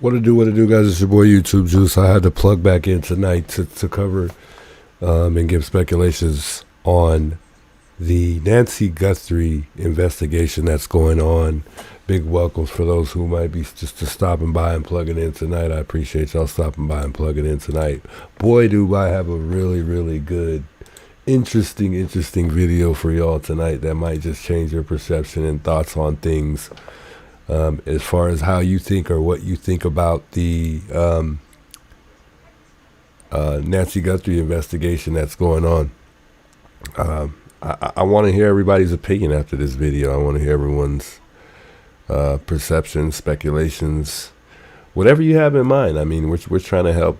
What it do, guys? It's your boy YouTube Juice. I had to plug back in tonight to cover and give speculations on the Nancy Guthrie investigation that's going on. Big welcomes for those who might be just stopping by and plugging in tonight. I appreciate y'all stopping by and plugging in tonight. Boy, do I have a really good, interesting video for y'all tonight that might just change your perception and thoughts on things. As far as how you think or what you think about the Nancy Guthrie investigation that's going on. I want to hear everybody's opinion after this video. I want to hear everyone's perceptions, speculations, whatever you have in mind. I mean, we're trying to help,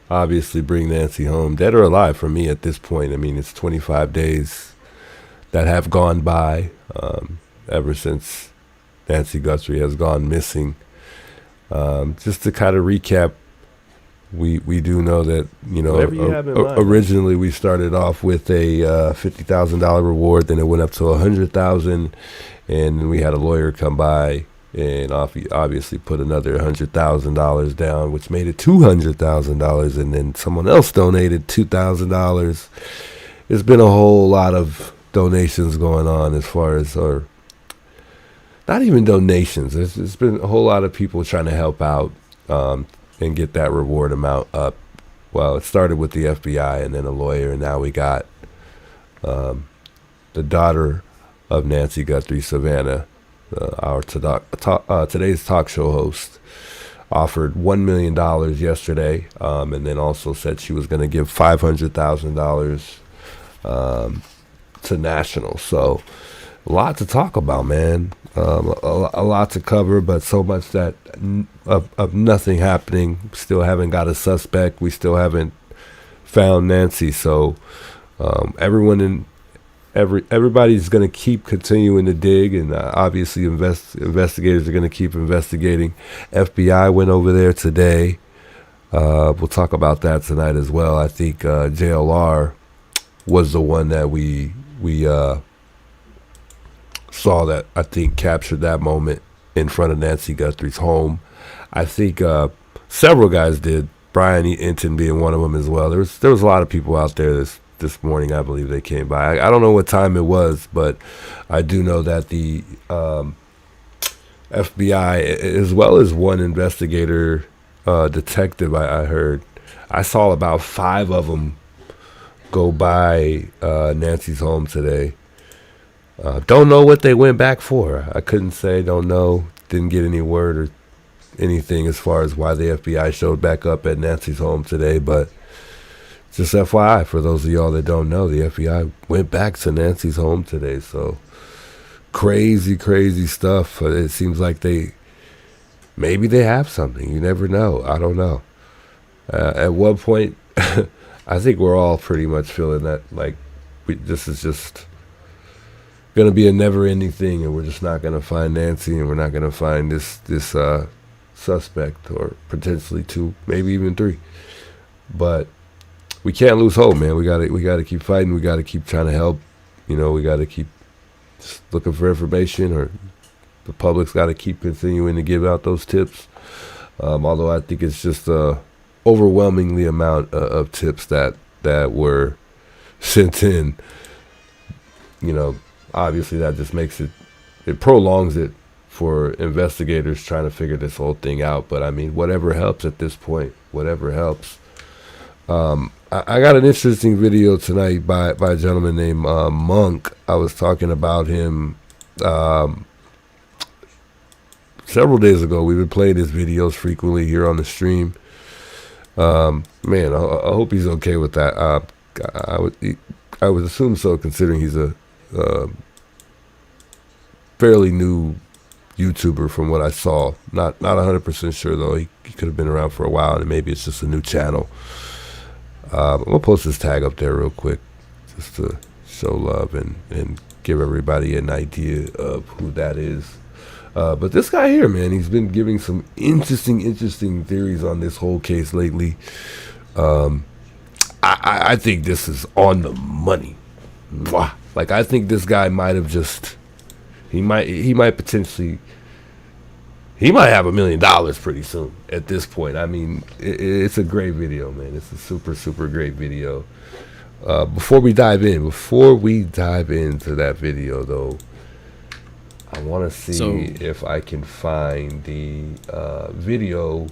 obviously, bring Nancy home, dead or alive for me at this point. I mean, it's 25 days that have gone by ever since Nancy Guthrie has gone missing. Just to kind of recap, we do know that, you know, originally we started off with a $50,000 reward, then it went up to $100,000, and we had a lawyer come by and obviously put another $100,000 down, which made it $200,000, and then someone else donated $2,000. There's been a whole lot of donations going on, as far as, or not even donations. There's been a whole lot of people trying to help out and get that reward amount up. Well, it started with the FBI and then a lawyer, and now we got the daughter of Nancy Guthrie, Savannah, our today's talk show host, offered $1 million yesterday, and then also said she was going to give $500,000 to National. So a lot to talk about, man. A lot to cover, but so much that of nothing happening. Still haven't got a suspect. We still haven't found Nancy. So everybody's going to keep continuing to dig, and obviously investigators are going to keep investigating. FBI went over there today. We'll talk about that tonight as well. I think JLR was the one that we saw, that I think captured that moment in front of Nancy Guthrie's home. I think several guys did, Brian Enton being one of them as well. There was a lot of people out there this morning. I believe they came by. I don't know what time it was, but I do know that the FBI, as well as one investigator, detective, I heard, I saw about 5 of them go by Nancy's home today. Don't know what they went back for. I couldn't say, don't know. Didn't get any word or anything as far as why the FBI showed back up at Nancy's home today. But just FYI, for those of y'all that don't know, the FBI went back to Nancy's home today. So crazy stuff. It seems like maybe they have something. You never know. I don't know. At one point, I think we're all pretty much feeling that, like, this is just going to be a never-ending thing, and we're just not going to find Nancy, and we're not going to find this suspect, or potentially 2, maybe even 3. But we can't lose hope, man. We got to keep fighting. We got to keep trying to help. You know, we got to keep just looking for information, or the public's got to keep continuing to give out those tips. Although I think it's just a overwhelmingly amount of tips that were sent in. You know, obviously that just makes it prolongs it for investigators trying to figure this whole thing out. But I mean, whatever helps at this point, whatever helps. I got an interesting video tonight by a gentleman named Monk. I was talking about him several days ago. We've been playing his videos frequently here on the stream. Man, I hope he's okay with that. I would assume so, considering he's a fairly new YouTuber from what I saw. Not 100% sure though. He could have been around for a while, and maybe it's just a new channel. I'm gonna post his tag up there real quick, just to show love and give everybody an idea of who that is. But this guy here, man, he's been giving some interesting theories on this whole case lately. I think this is on the money. Like, I think this guy might have just, he might potentially He might have $1 million pretty soon at this point. I mean, it's a great video, man. It's a super great video. Before we dive into that video, though, I want to see if I can find the video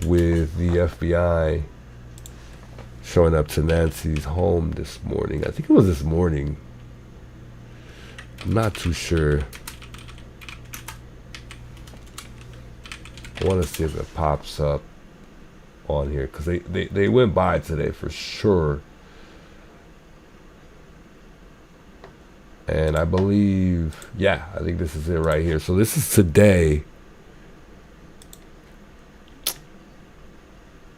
with the FBI showing up to Nancy's home this morning. I think it was this morning. I'm not too sure. I want to see if it pops up on here, because they went by today for sure. And I believe, yeah, I think this is it right here. So this is today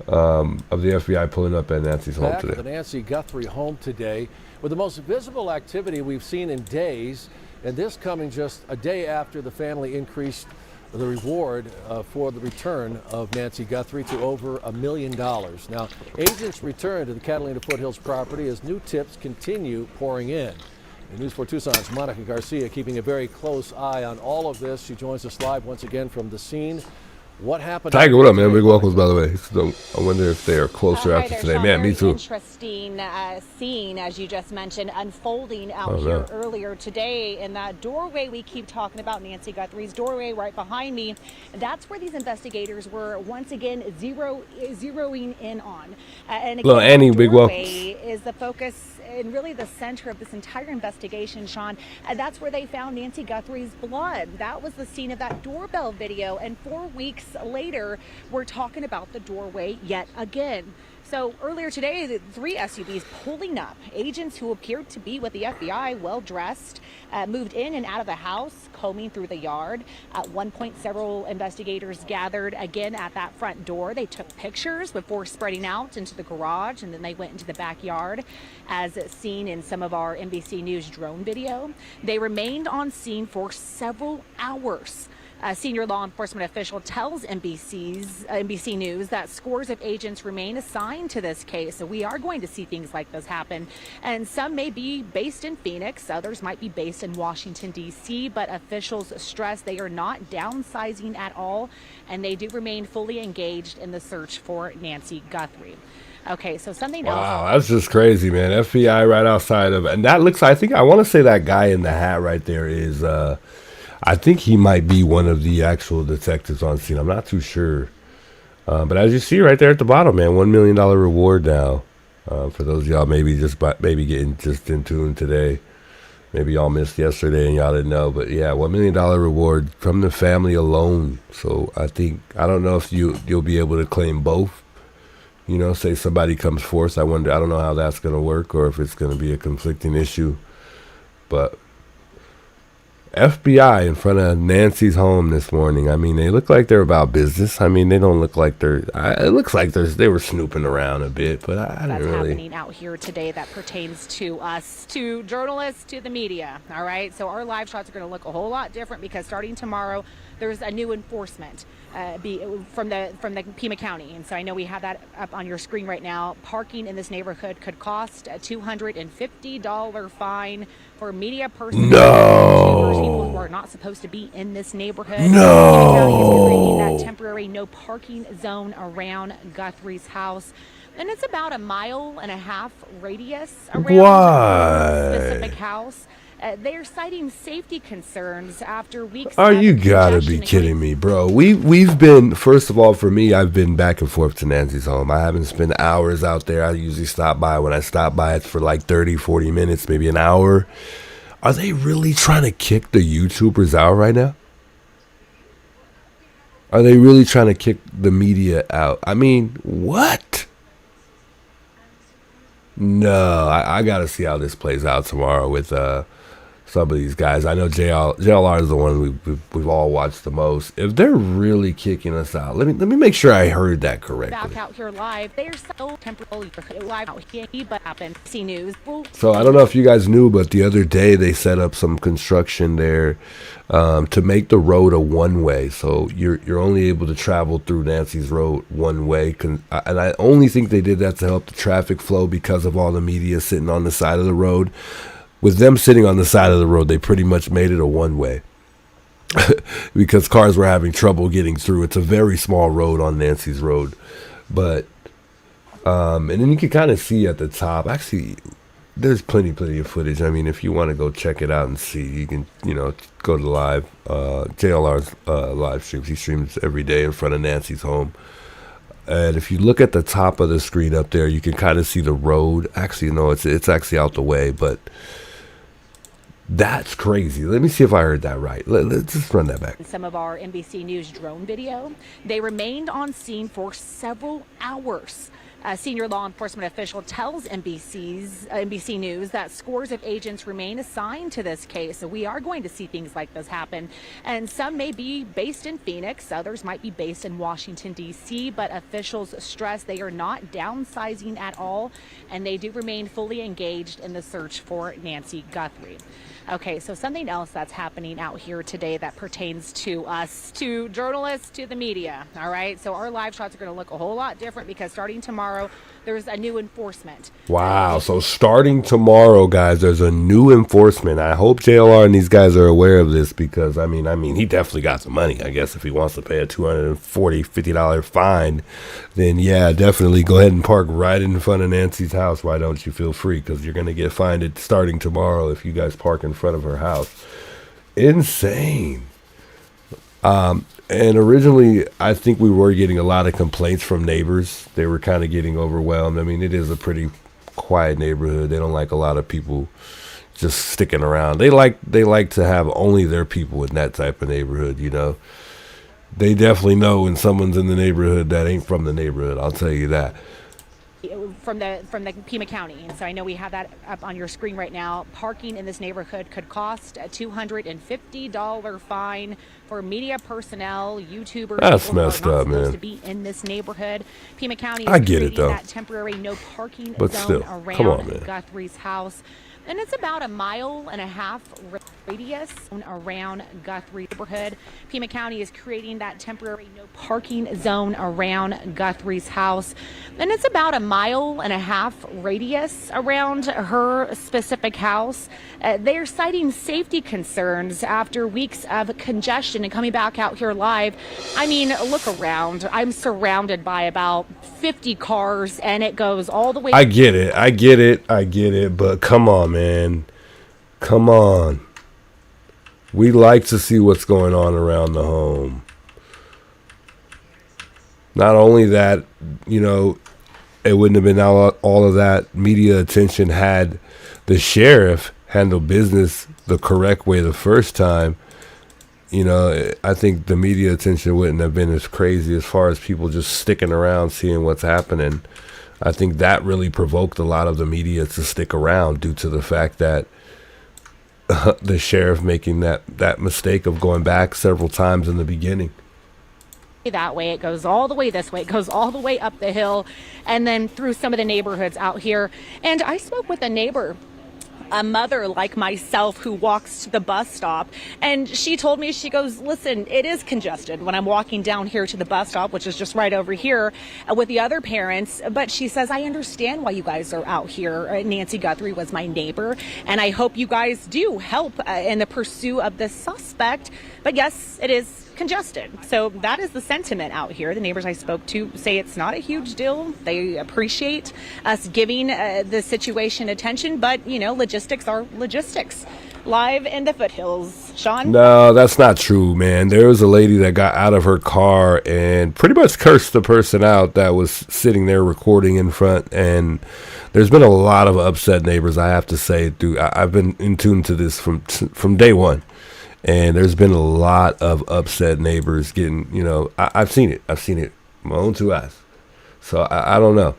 of the FBI pulling up at Nancy's home today. The Nancy Guthrie home today with the most visible activity we've seen in days, and this coming just a day after the family increased the reward for the return of Nancy Guthrie to over $1 million. Now, agents return to the Catalina Foothills property as new tips continue pouring in. News 4 Tucson's Monica Garcia keeping a very close eye on all of this. She joins us live once again from the scene. What happened? Tiger, what up, man? Big welcomes, by the way. So I wonder if they are closer after today. Sean, man, me too. Interesting scene, as you just mentioned, unfolding out here earlier today in that doorway we keep talking about, Nancy Guthrie's doorway right behind me. That's where these investigators were once again zeroing in on. And again, Annie, big welcome. Is the focus and really the center of this entire investigation, Sean. That's where they found Nancy Guthrie's blood. That was the scene of that doorbell video, and 4 weeks later, we're talking about the doorway yet again. So earlier today, the 3 SUVs pulling up. Agents who appeared to be with the FBI, well dressed, moved in and out of the house, combing through the yard. At one point, several investigators gathered again at that front door. They took pictures before spreading out into the garage, and then they went into the backyard, as seen in some of our NBC News drone video. They remained on scene for several hours. A senior law enforcement official tells NBC News that scores of agents remain assigned to this case. So we are going to see things like this happen. And some may be based in Phoenix, others might be based in Washington, D.C., but officials stress they are not downsizing at all, and they do remain fully engaged in the search for Nancy Guthrie. Okay, so something else. Wow, that's just crazy, man. FBI right outside of, and that looks, I want to say that guy in the hat right there is, I think he might be one of the actual detectives on scene. I'm not too sure. But as you see right there at the bottom, man, $1 million reward now. For those of y'all maybe getting just in tune today. Maybe y'all missed yesterday and y'all didn't know. But yeah, $1 million reward from the family alone. So I don't know if you'll be able to claim both. You know, say somebody comes forth. I don't know how that's going to work, or if it's going to be a conflicting issue. But FBI in front of Nancy's home this morning. I mean, they look like they're about business. I mean, they don't look like it looks like they were snooping around a bit, but I didn't really. That's happening out here today that pertains to us, to journalists, to the media. All right. So our live shots are going to look a whole lot different, because starting tomorrow, there's a new enforcement from the Pima County. And so I know we have that up on your screen right now. Parking in this neighborhood could cost a $250 fine for media personnel. No. People who are not supposed to be in this neighborhood. No. Pima County is creating that temporary no parking zone around Guthrie's house. And it's about 1.5 mile radius around the specific house. They're citing safety concerns after weeks. Oh, you gotta be kidding me, bro. We've been, first of all, for me, I've been back and forth to Nancy's home. I haven't spent hours out there. I usually stop by. When I stop by, it's for like 30, 40 minutes, maybe an hour. Are they really trying to kick the YouTubers out right now? Are they really trying to kick the media out? I mean, what? No, I gotta see how this plays out tomorrow with some of these guys. I know JLR is the one we've all watched the most. If they're really kicking us out, let me make sure I heard that correctly. Back out here live, they're so temporarily live out here, but happened. See news. So I don't know if you guys knew, but the other day they set up some construction there to make the road a one-way. So you're only able to travel through Nancy's road one way. And I only think they did that to help the traffic flow because of all the media sitting on the side of the road. With them sitting on the side of the road, they pretty much made it a one-way. because cars were having trouble getting through. It's a very small road on Nancy's Road, but and then you can kind of see at the top. Actually, there's plenty of footage. I mean, if you want to go check it out and see, you can, go to live JLR's live streams. He streams every day in front of Nancy's home. And if you look at the top of the screen up there, you can kind of see the road. Actually, no, it's actually out the way, but that's crazy. Let me see if I heard that right. Let's just run that back. Some of our NBC News drone video, they remained on scene for several hours. A senior law enforcement official tells NBC News that scores of agents remain assigned to this case. So we are going to see things like this happen. And some may be based in Phoenix, others might be based in Washington, D.C., but officials stress they are not downsizing at all, and they do remain fully engaged in the search for Nancy Guthrie. Okay, so something else that's happening out here today that pertains to us, to journalists, to the media, all right? So our live shots are going to look a whole lot different because starting tomorrow, there's a new enforcement. Wow, so starting tomorrow, guys, there's a new enforcement. I hope JLR and these guys are aware of this because, I mean, he definitely got some money. I guess if he wants to pay a $240, $50 fine, then yeah, definitely go ahead and park right in front of Nancy's house. Why don't you feel free? Because you're going to get fined starting tomorrow if you guys park in front of her house. Insane. And originally, I think we were getting a lot of complaints from neighbors. They were kind of getting overwhelmed. I mean, it is a pretty quiet neighborhood. They don't like a lot of people just sticking around. They like to have only their people in that type of neighborhood, They definitely know when someone's in the neighborhood that ain't from the neighborhood. I'll tell you that. From the Pima County, and so I know we have that up on your screen right now. Parking in this neighborhood could cost a $250 fine for media personnel, YouTubers. That's messed up, man. To be in this neighborhood, Pima County is I get it, though. that temporary no parking But zone still, around come on, man. Guthrie's house. And it's about a 1.5 mile radius around Guthrie neighborhood. Pima County is creating that temporary no parking zone around Guthrie's house. And it's about a 1.5 mile radius around her specific house. They are citing safety concerns after weeks of congestion and coming back out here live. I mean, look around. I'm surrounded by about 50 cars, and it goes all the way. I get it. But come on, man. Come on. We like to see what's going on around the home. Not only that, it wouldn't have been all of that media attention had the sheriff handled business the correct way the first time. I think the media attention wouldn't have been as crazy as far as people just sticking around seeing what's happening. I think that really provoked a lot of the media to stick around due to the fact that the sheriff making that mistake of going back several times in the beginning. That way, it goes all the way this way, it goes all the way up the hill and then through some of the neighborhoods out here. And I spoke with a neighbor, a mother like myself who walks to the bus stop, and she told me, she goes, listen, it is congested when I'm walking down here to the bus stop, which is just right over here with the other parents, but she says, I understand why you guys are out here. Nancy Guthrie was my neighbor, and I hope you guys do help in the pursuit of this suspect, but yes, it is congested. So that is the sentiment out here. The neighbors I spoke to say it's not a huge deal. They appreciate us giving the situation attention, but logistics are logistics. Live in the foothills, Sean? No, that's not true, man. There was a lady that got out of her car and pretty much cursed the person out that was sitting there recording in front. And there's been a lot of upset neighbors, I have to say. I've been in tune to this from day one. And there's been a lot of upset neighbors getting, I've seen it. I've seen it with my own two eyes. So I don't know.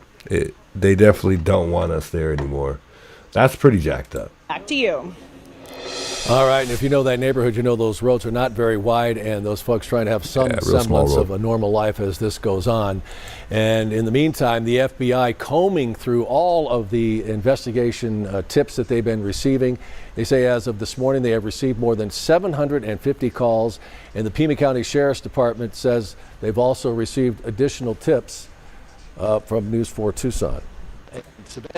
They definitely don't want us there anymore. That's pretty jacked up. Back to you. All right, and if you know that neighborhood, those roads are not very wide, and those folks trying to have some semblance of a normal life as this goes on. And in the meantime, the FBI combing through all of the investigation tips that they've been receiving. They say as of this morning, they have received more than 750 calls, and the Pima County Sheriff's Department says they've also received additional tips from News 4 Tucson.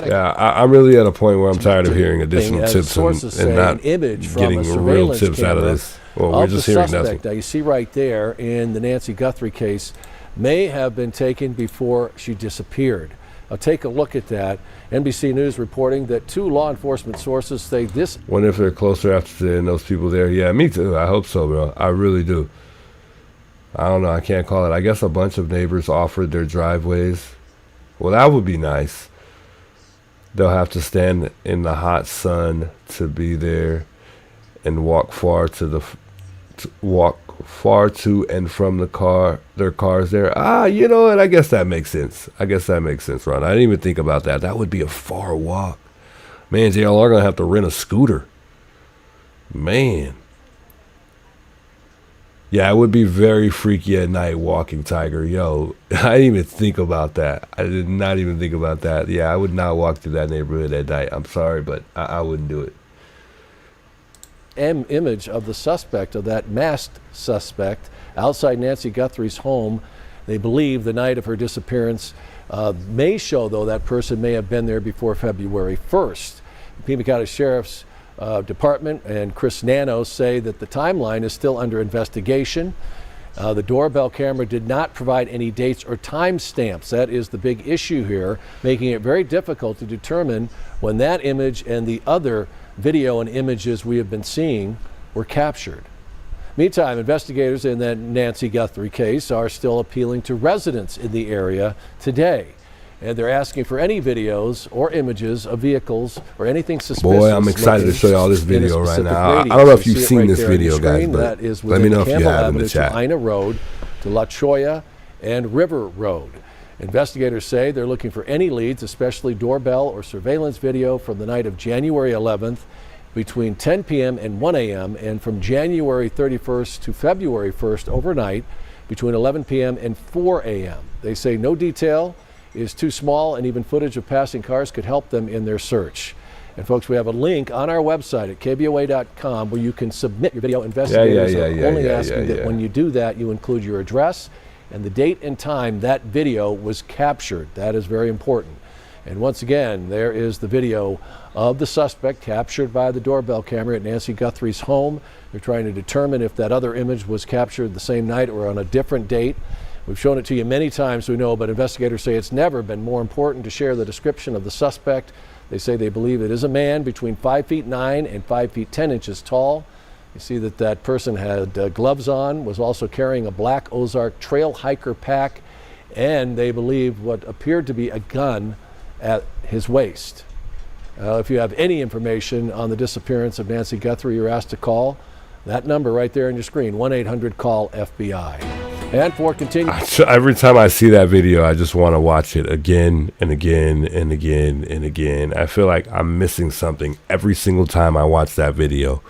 Yeah, I'm really at a point where I'm tired of hearing additional tips sources and say not an image from getting a real surveillance tips out of camera this. Well, we're of just the hearing suspect. nothing. Now you see right there in the Nancy Guthrie case may have been taken before she disappeared. Now take a look at that. NBC News reporting that 2 law enforcement sources say this. Wonder if they're closer after seeing those people there. Yeah, me too. I hope so, bro. I really do. I don't know. I can't call it. I guess a bunch of neighbors offered their driveways. Well, that would be nice. They'll have to stand in the hot sun to be there and walk far to and from their cars there. You know what? I guess that makes sense. Ron. I didn't even think about that. That would be a far walk. Man, JLR gonna have to rent a scooter. Man. Yeah, it would be very freaky at night walking, Tiger. Yo, I didn't even think about that. I did not even think about that. Yeah, I would not walk through that neighborhood at night. I'm sorry, but I wouldn't do it. Image of the suspect, of that masked suspect, outside Nancy Guthrie's home. They believe the night of her disappearance may show, though, that person may have been there before February 1st. Pima County Sheriff's Department and Chris Nano say that the timeline is still under investigation. The doorbell camera did not provide any dates or time stamps. That is the big issue here, making it very difficult to determine when that image and the other video and images we have been seeing were captured. Meantime, investigators in that Nancy Guthrie case are still appealing to residents in the area today. And they're asking for any videos or images of vehicles or anything suspicious. Boy, I'm excited to show y'all this video right now. I don't know if you've seen this video, guys, but let me know if you have in the chat. Ina Road to La Choya and River Road. Investigators say they're looking for any leads, especially doorbell or surveillance video from the night of January 11th between 10 p.m. and 1 a.m. and from January 31st to February 1st overnight between 11 p.m. and 4 a.m. They say no detail is too small, and even footage of passing cars could help them in their search. And folks, we have a link on our website at kboa.com where you can submit your video. Investigators are only asking that when you do that, you include your address and the date and time that video was captured. That is very important. And once again, there is the video of the suspect captured by the doorbell camera at Nancy Guthrie's home. They're trying to determine if that other image was captured the same night or on a different date. We've shown it to you many times, we know, but investigators say it's never been more important to share the description of the suspect. They say they believe it is a man between 5'9" and 5'10" tall. You see that that person had gloves on, was also carrying a black Ozark trail hiker pack, and they believe what appeared to be a gun at his waist. If you have any information on the disappearance of Nancy Guthrie, you're asked to call that number right there on your screen, 1-800-CALL-FBI. And for continue. Every time I see that video, I just want to watch it again and again and again and again. I feel like I'm missing something every single time I watch that video.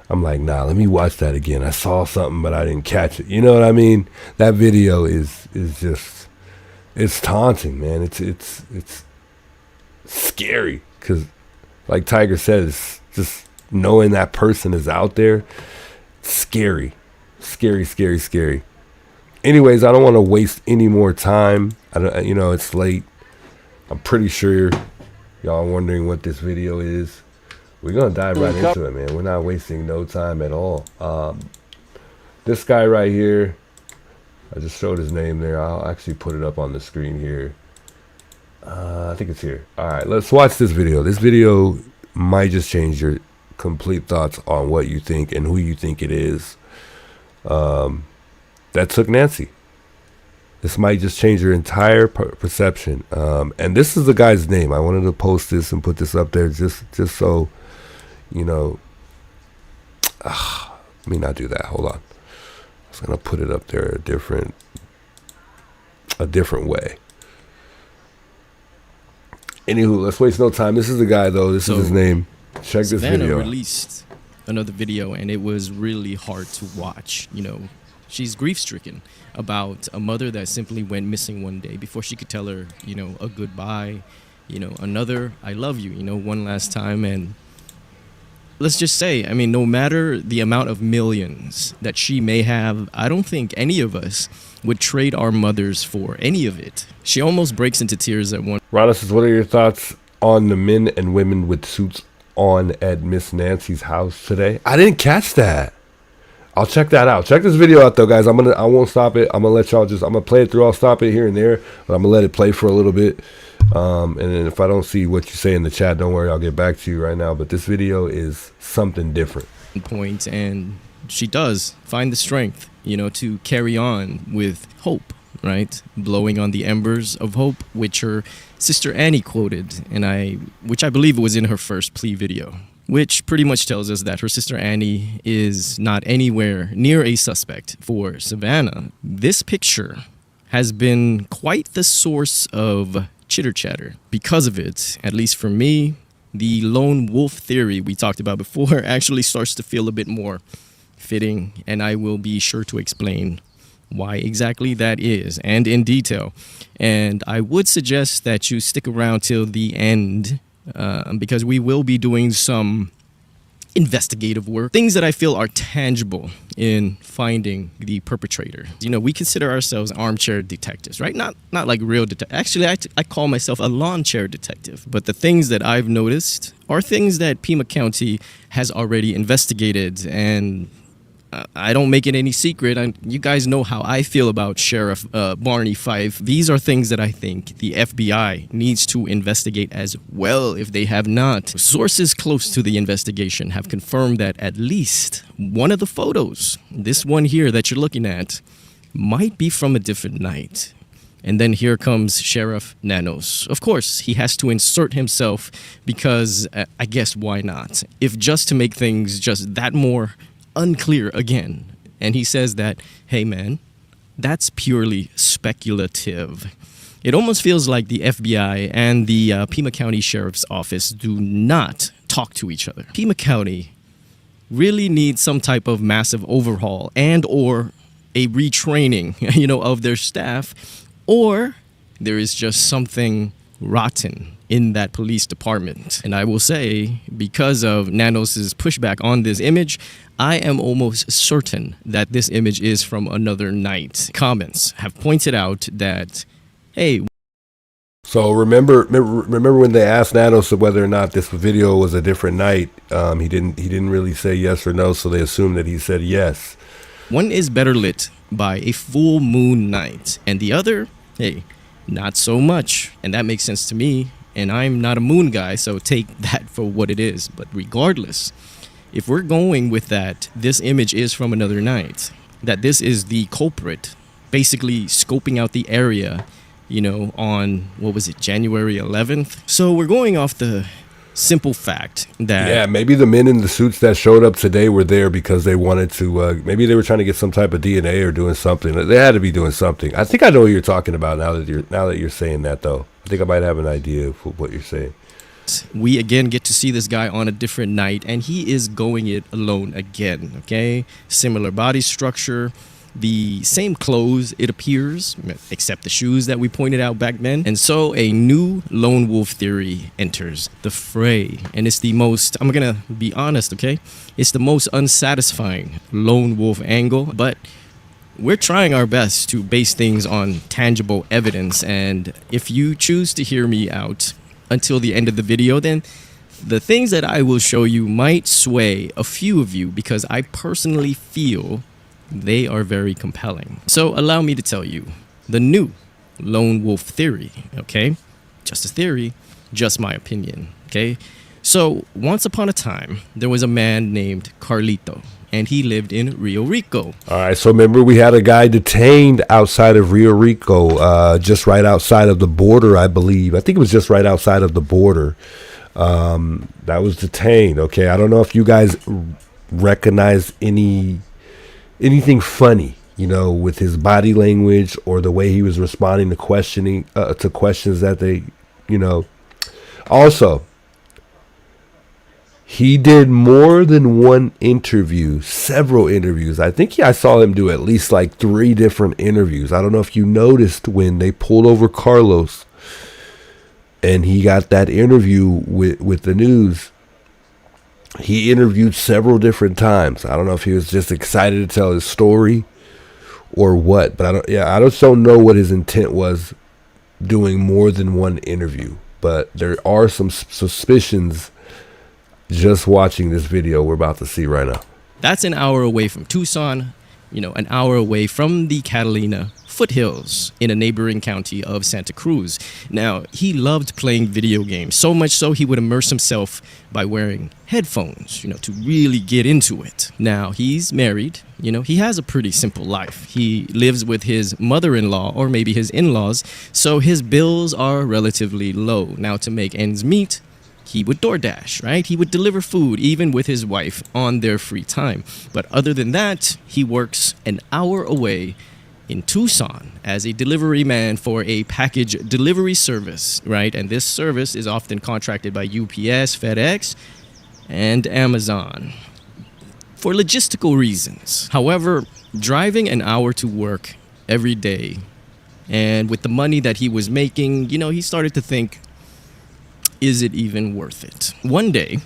I'm like, nah, let me watch that again. I saw something, but I didn't catch it. You know what I mean? That video is just, it's taunting, man. It's scary because, like Tiger says, just knowing that person is out there, scary. Anyways, I don't want to waste any more time. It's late. I'm pretty sure y'all are wondering what this video is. We're going to dive right into it, man. We're not wasting no time at all. This guy right here, I just showed his name there. I'll actually put it up on the screen here. I think it's here. All right, let's watch this video. This video might just change your complete thoughts on what you think and who you think it is. That took Nancy. This might just change your entire perception. And this is the guy's name. I wanted to post this and put this up there just so, you know. Let me not do that. Hold on. I was gonna put it up there a different way. Anywho, let's waste no time. This is the guy, though. This is his name. Check this video. Released another video, and it was really hard to watch. She's grief-stricken about a mother that simply went missing one day before she could tell her, a goodbye, another I love you, one last time. And let's just say, I mean, no matter the amount of millions that she may have, I don't think any of us would trade our mothers for any of it. She almost breaks into tears at one. Rana says, what are your thoughts on the men and women with suits on at Miss Nancy's house today? I didn't catch that. I'll check that out. Check this video out though, guys. I won't stop it. I'm gonna let y'all I'm gonna play it through. I'll stop it here and there, but I'm gonna let it play for a little bit. And then if I don't see what you say in the chat, don't worry, I'll get back to you right now. But this video is something different. Point, and she does find the strength, you know, to carry on with hope, right? Blowing on the embers of hope, which her sister Annie quoted, which I believe was in her first plea video, which pretty much tells us that her sister Annie is not anywhere near a suspect for Savannah. This picture has been quite the source of chitter chatter. Because of it, at least for me, the lone wolf theory we talked about before actually starts to feel a bit more fitting, and I will be sure to explain why exactly that is, and in detail. And I would suggest that you stick around till the end, because we will be doing some investigative work, things that I feel are tangible in finding the perpetrator. You know, we consider ourselves armchair detectives, right? Not like real detectives. Actually, I call myself a lawn chair detective. But the things that I've noticed are things that Pima County has already investigated, and I don't make it any secret. You guys know how I feel about Sheriff Barney Fife. These are things that I think the FBI needs to investigate as well if they have not. Sources close to the investigation have confirmed that at least one of the photos, this one here that you're looking at, might be from a different night. And then here comes Sheriff Nanos. Of course, he has to insert himself because I guess why not? If just to make things just that more unclear again. And he says that, hey man, that's purely speculative. It almost feels like the FBI and the Pima County Sheriff's Office do not talk to each other. Pima County really needs some type of massive overhaul and or a retraining, you know, of their staff, or there is just something rotten in that police department. And I will say, because of Nanos's pushback on this image, I am almost certain that this image is from another night. Comments have pointed out that, hey. So remember when they asked Nanos whether or not this video was a different night, he didn't really say yes or no, so they assumed that he said yes. One is better lit by a full moon night, and the other, hey, not so much. And that makes sense to me, and I'm not a moon guy, so take that for what it is. But regardless, if we're going with that, this image is from another night, that this is the culprit, basically scoping out the area, you know, on, what was it, January 11th? So we're going off the simple fact that... Yeah, maybe the men in the suits that showed up today were there because they wanted to, maybe they were trying to get some type of DNA or doing something. They had to be doing something. I think I know what you're talking about now that you're saying that, though. I think I might have an idea of what you're saying. We again get to see this guy on a different night, and he is going it alone again, okay? Similar body structure, the same clothes, it appears, except the shoes that we pointed out back then. And so a new lone wolf theory enters the fray, and it's the most, I'm gonna be honest, okay? It's the most unsatisfying lone wolf angle, but we're trying our best to base things on tangible evidence, and if you choose to hear me out until the end of the video, then the things that I will show you might sway a few of you because I personally feel they are very compelling. So allow me to tell you the new lone wolf theory, okay? Just a theory, just my opinion, okay? So once upon a time, there was a man named Carlito, and he lived in Rio Rico. All right, so remember we had a guy detained outside of Rio Rico, just right outside of the border, I believe. I think it was just right outside of the border. That was detained, okay? I don't know if you guys recognize anything funny, you know, with his body language or the way he was responding to questions that they, you know. Also, he did more than one interview, several interviews. I think I saw him do at least like 3 different interviews. I don't know if you noticed when they pulled over Carlos and he got that interview with the news. he interviewed several different times. I don't know if he was just excited to tell his story or what, but I just don't know what his intent was doing more than one interview. But there are some suspicions just watching this video we're about to see right now. That's an hour away from Tucson, an hour away from the Catalina foothills in a neighboring county of Santa Cruz. Now, he loved playing video games, so much so he would immerse himself by wearing headphones, to really get into it. Now, he's married, he has a pretty simple life. He lives with his mother-in-law or maybe his in-laws, so his bills are relatively low. Now, to make ends meet, he would DoorDash, right? He would deliver food even with his wife on their free time. But other than that, he works an hour away in Tucson as a delivery man for a package delivery service, right? And this service is often contracted by UPS, FedEx, and Amazon for logistical reasons. However, driving an hour to work every day, and with the money that he was making, he started to think, is it even worth it? One day,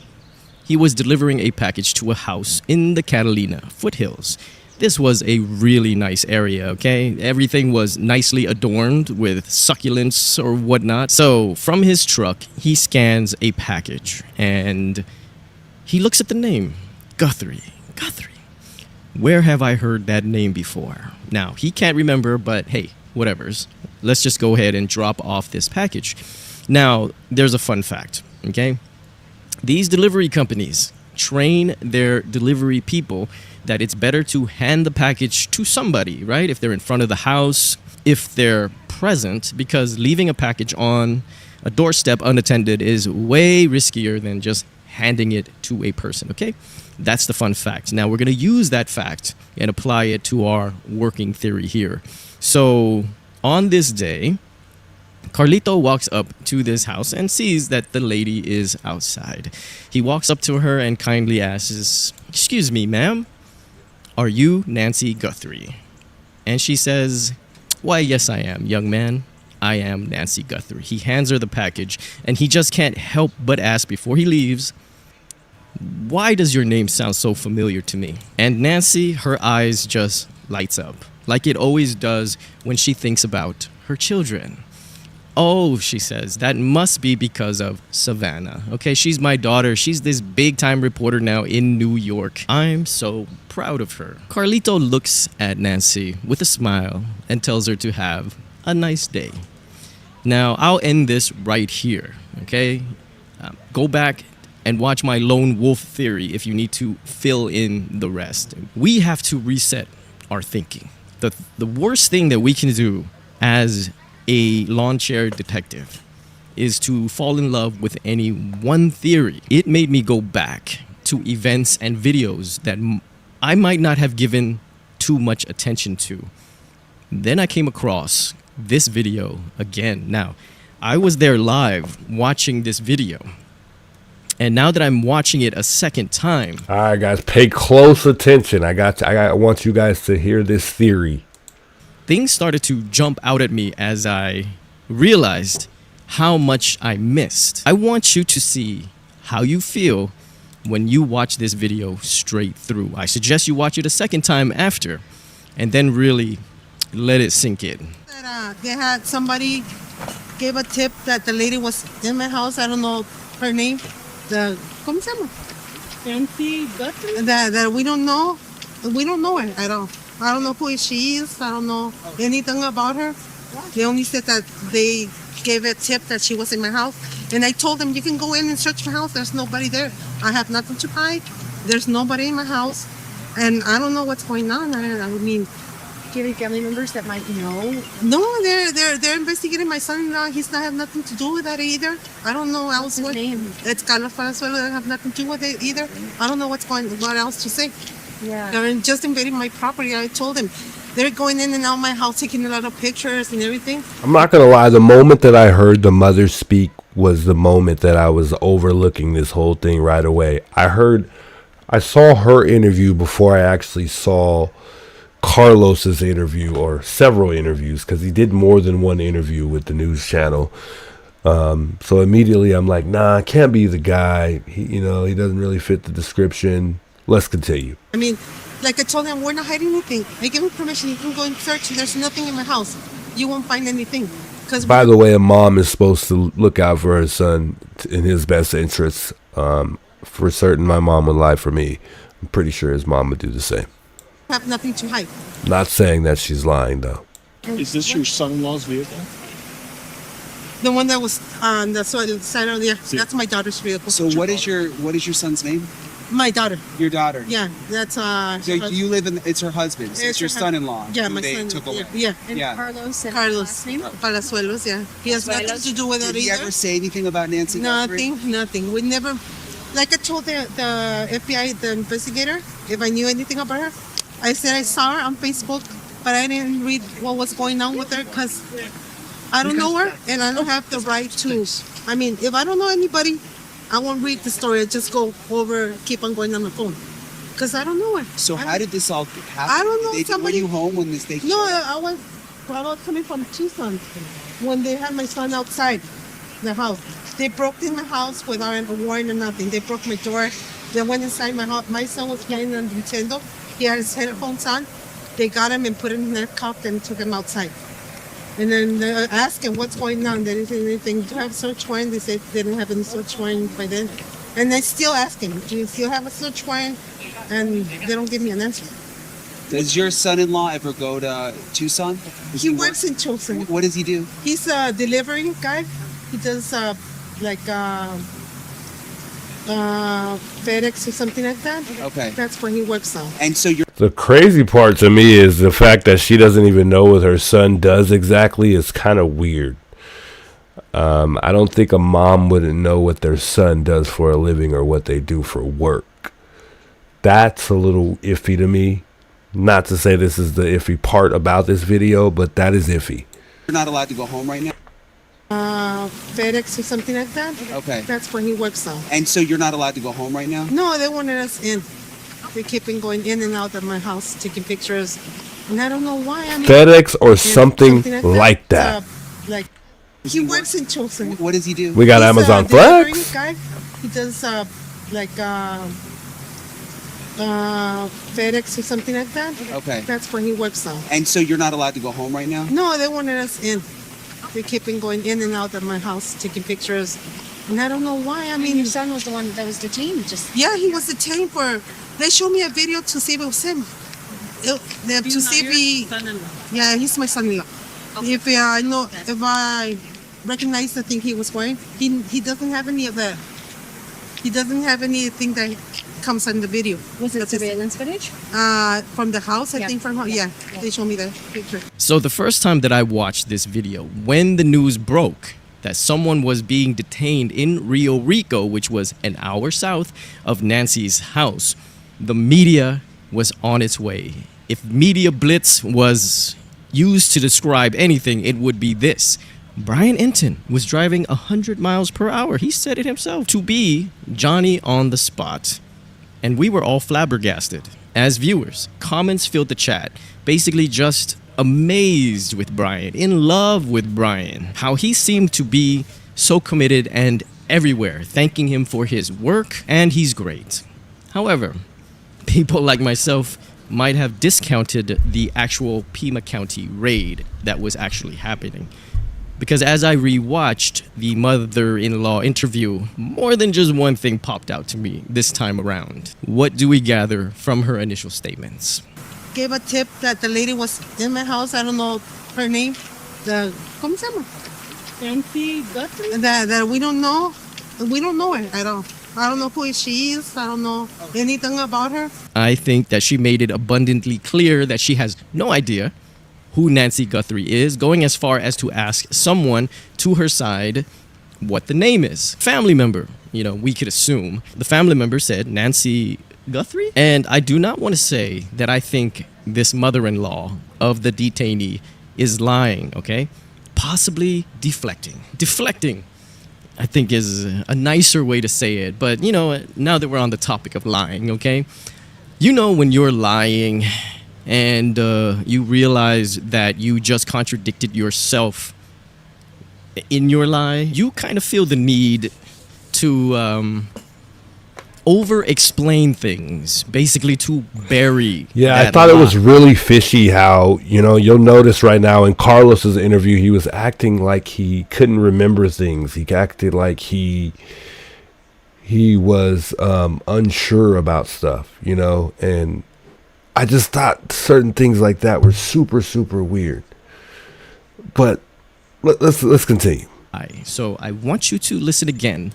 he was delivering a package to a house in the Catalina foothills. This was a really nice area, okay? Everything was nicely adorned with succulents or whatnot. So from his truck, he scans a package and he looks at the name, Guthrie. Where have I heard that name before? Now, he can't remember, but hey, whatevers. Let's just go ahead and drop off this package. Now, there's a fun fact, okay? These delivery companies train their delivery people that it's better to hand the package to somebody, right? If they're in front of the house, if they're present, because leaving a package on a doorstep unattended is way riskier than just handing it to a person, okay? That's the fun fact. Now, we're going to use that fact and apply it to our working theory here. So, on this day, Carlito walks up to this house and sees that the lady is outside. He walks up to her and kindly asks, "Excuse me, ma'am, are you Nancy Guthrie?" And she says, "Why, yes, I am, young man. I am Nancy Guthrie." He hands her the package, and he just can't help but ask before he leaves, "Why does your name sound so familiar to me?" And Nancy, her eyes just lights up, like it always does when she thinks about her children. "Oh," she says, "that must be because of Savannah. Okay, she's my daughter. She's this big-time reporter now in New York. I'm so proud of her." Carlito looks at Nancy with a smile and tells her to have a nice day. Now, I'll end this right here, okay? Go back and watch my lone wolf theory if you need to fill in the rest. We have to reset our thinking. The worst thing that we can do as a lawn chair detective is to fall in love with any one theory. It made me go back to events and videos that I might not have given too much attention to. Then I came across this video again. Now, I was there live watching this video. And now that I'm watching it a second time. All right, guys, pay close attention. I want you guys to hear this theory. Things started to jump out at me as I realized how much I missed. I want you to see how you feel when you watch this video straight through. I suggest you watch it a second time after and then really let it sink in. They had somebody gave a tip that the lady was in my house. I don't know her name. ¿Cómo se llama? Nancy Guthrie? That we don't know. We don't know her at all. I don't know who she is. I don't know anything about her. They only said that they gave a tip that she was in my house. And I told them, you can go in and search my house. There's nobody there. I have nothing to hide. There's nobody in my house. And I don't know what's going on. I mean, Do you have any family members that might know? no, they're investigating my son-in-law. He's not have nothing to do with that either. I don't know else. What's his name? It's Carlos Valenzuela. They have nothing to do with it either. I don't know what else to say. Yeah. They're just invading my property. I told them they're going in and out my house, taking a lot of pictures and everything. I'm not going to lie. The moment that I heard the mother speak was the moment that I was overlooking this whole thing right away. I saw her interview before I actually saw Carlos's interview, or several interviews, because he did more than one interview with the news channel. So immediately I'm like, nah, it can't be the guy. He doesn't really fit the description. Let's continue. I mean, like I told him, we're not hiding anything. I give him permission. You can go and search. There's nothing in my house. You won't find anything. Because By the way, a mom is supposed to look out for her son in his best interests. For certain, my mom would lie for me. I'm pretty sure his mom would do the same. have nothing to hide. Not saying that she's lying, though. Is this your son-in-law's vehicle? The one that was on the side of the, that's my daughter's vehicle. So what is your son's name? My daughter. Your daughter. Yeah, that's So you live in, it's her husband. So it's It's your her son-in-law. Yeah, who my they son. took away. Yeah. And Yeah. Carlos and Carlos last name? Palazuelos, yeah. He has nothing to do with it Did he either. ever say anything about Nancy Guthrie? Nothing. We never, like I told the FBI, the investigator, if I knew anything about her, I said I saw her on Facebook, but I didn't read what was going on with her because I don't know her and I don't have the right to. I mean, if I don't know anybody, I won't read the story. I just go over, keep on going on the phone because I don't know her. So how did this all happen? I don't know, Were somebody- you home when this thing? No, I was coming from Tucson when they had my son outside the house. They broke in my house without a warrant or nothing. They broke my door. They went inside my house. My son was playing on Nintendo. He had his headphones on. They got him and put him in their cuff and took him outside. And then they asked him what's going on. They didn't say anything. Do you have a search warrant? They said they didn't have any search warrant by then. And they still ask him, do you still have a search warrant? And they don't give me an answer. Does your son-in-law ever go to Tucson? Does He work- works in Tucson. What does he do? He's a delivery guy. He does like FedEx or something like that. Okay. That's where he works on. And so you're The crazy part to me is the fact that she doesn't even know what her son does exactly is kind of weird. I don't think a mom wouldn't know what their son does for a living or what they do for work. That's a little iffy to me. Not to say this is the iffy part about this video, but that is iffy. not allowed to go home right now? FedEx or something like that. Okay. That's where he works on. And so you're not allowed to go home right now? No, they wanted us in. They keep on going in and out of my house, taking pictures. And I don't know why. I mean, FedEx or and something like that. Like, he works in Tucson. What does he do? We got He's a Amazon delivery Flex. guy. He does like FedEx or something like that. Okay. That's where he works on. And so you're not allowed to go home right now? No, they wanted us in. They keep on going in and out of my house, taking pictures. And I don't know why. I I mean, mean, your son was the one that was detained. Just yeah, he was detained for. They showed me a video to see if it was him. To see if he. Yeah, he's my son-in-law. If I know, if I recognize the thing he was wearing, he doesn't have any of that. He doesn't have anything that comes in the video. was it That's his- surveillance footage? From the house, I Yeah. think from home. Yeah, they showed me the picture. So the first time that I watched this video, when the news broke that someone was being detained in Rio Rico, which was an hour south of Nancy's house, the media was on its way. If media blitz was used to describe anything, it would be this. Brian Enton was driving 100 miles per hour. He said it himself, to be Johnny on the spot. And we were all flabbergasted. As viewers, comments filled the chat, basically just amazed with Brian, in love with Brian, how he seemed to be so committed and everywhere, thanking him for his work, and he's great. However, people like myself might have discounted the actual Pima County raid that was actually happening. Because as I rewatched the mother-in-law interview, more than just one thing popped out to me this time around. What do we gather from her initial statements? Gave a tip that the lady was in my house. I don't know her name. ¿Cómo se llama? Nancy Guthrie? That we don't know. We don't know her at all. I don't know who she is. I don't know anything about her. I think that she made it abundantly clear that she has no idea who Nancy Guthrie is, going as far as to ask someone to her side what the name is. Family member, we could assume. The family member said Nancy Guthrie. And I do not want to say that I think this mother-in-law of the detainee is lying, okay? Possibly deflecting. Deflecting, I think, is a nicer way to say it. But, now that we're on the topic of lying, okay? When you're lying and you realize that you just contradicted yourself in your lie, you kind of feel the need to over explain things, basically to bury. Yeah, I that thought it lie. was really fishy how, you'll notice right now in Carlos's interview, he was acting like he couldn't remember things. He acted like he was unsure about stuff, and I just thought certain things like that were super, super weird. But let's continue. So I want you to listen again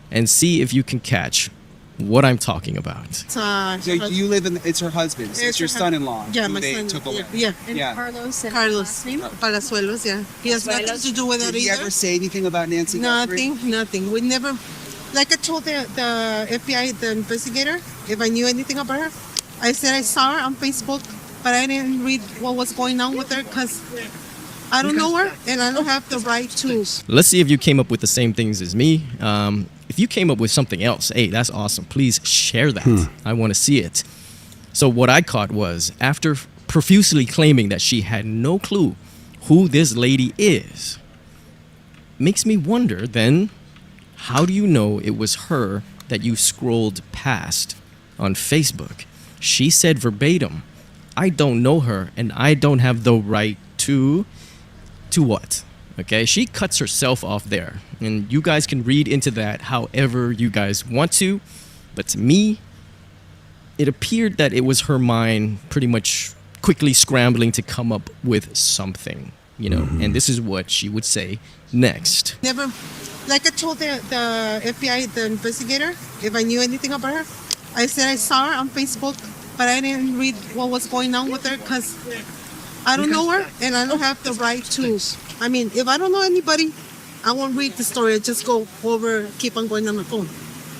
and see if you can catch what I'm talking about. So you live in, it's her husband, so it's your son-in-law. Yeah, who my they son. took away. Yeah. And Yeah. Carlos and Carlos last name? Palazuelos, yeah. He has nothing to do with Did it he either. ever say anything about Nancy Guthrie? Nothing. We never, like I told the FBI, the investigator, if I knew anything about her, I said I saw her on Facebook, but I didn't read what was going on with her because I don't know her and I don't have the right to. Let's see if you came up with the same things as me. If you came up with something else, hey, that's awesome. Please share that. I want to see it. So what I caught was, after profusely claiming that she had no clue who this lady is, makes me wonder then, how do you know it was her that you scrolled past on Facebook? She said verbatim, I don't know her and I don't have the right to what? Okay, she cuts herself off there. And you guys can read into that however you guys want to. But to me, it appeared that it was her mind pretty much quickly scrambling to come up with something, And this is what she would say next. Never, like I told the FBI, the investigator, if I knew anything about her, I said I saw her on Facebook, but I didn't read what was going on with her because I don't know her and I don't have the right to. I mean, if I don't know anybody, I won't read the story. I just go over, keep on going on the phone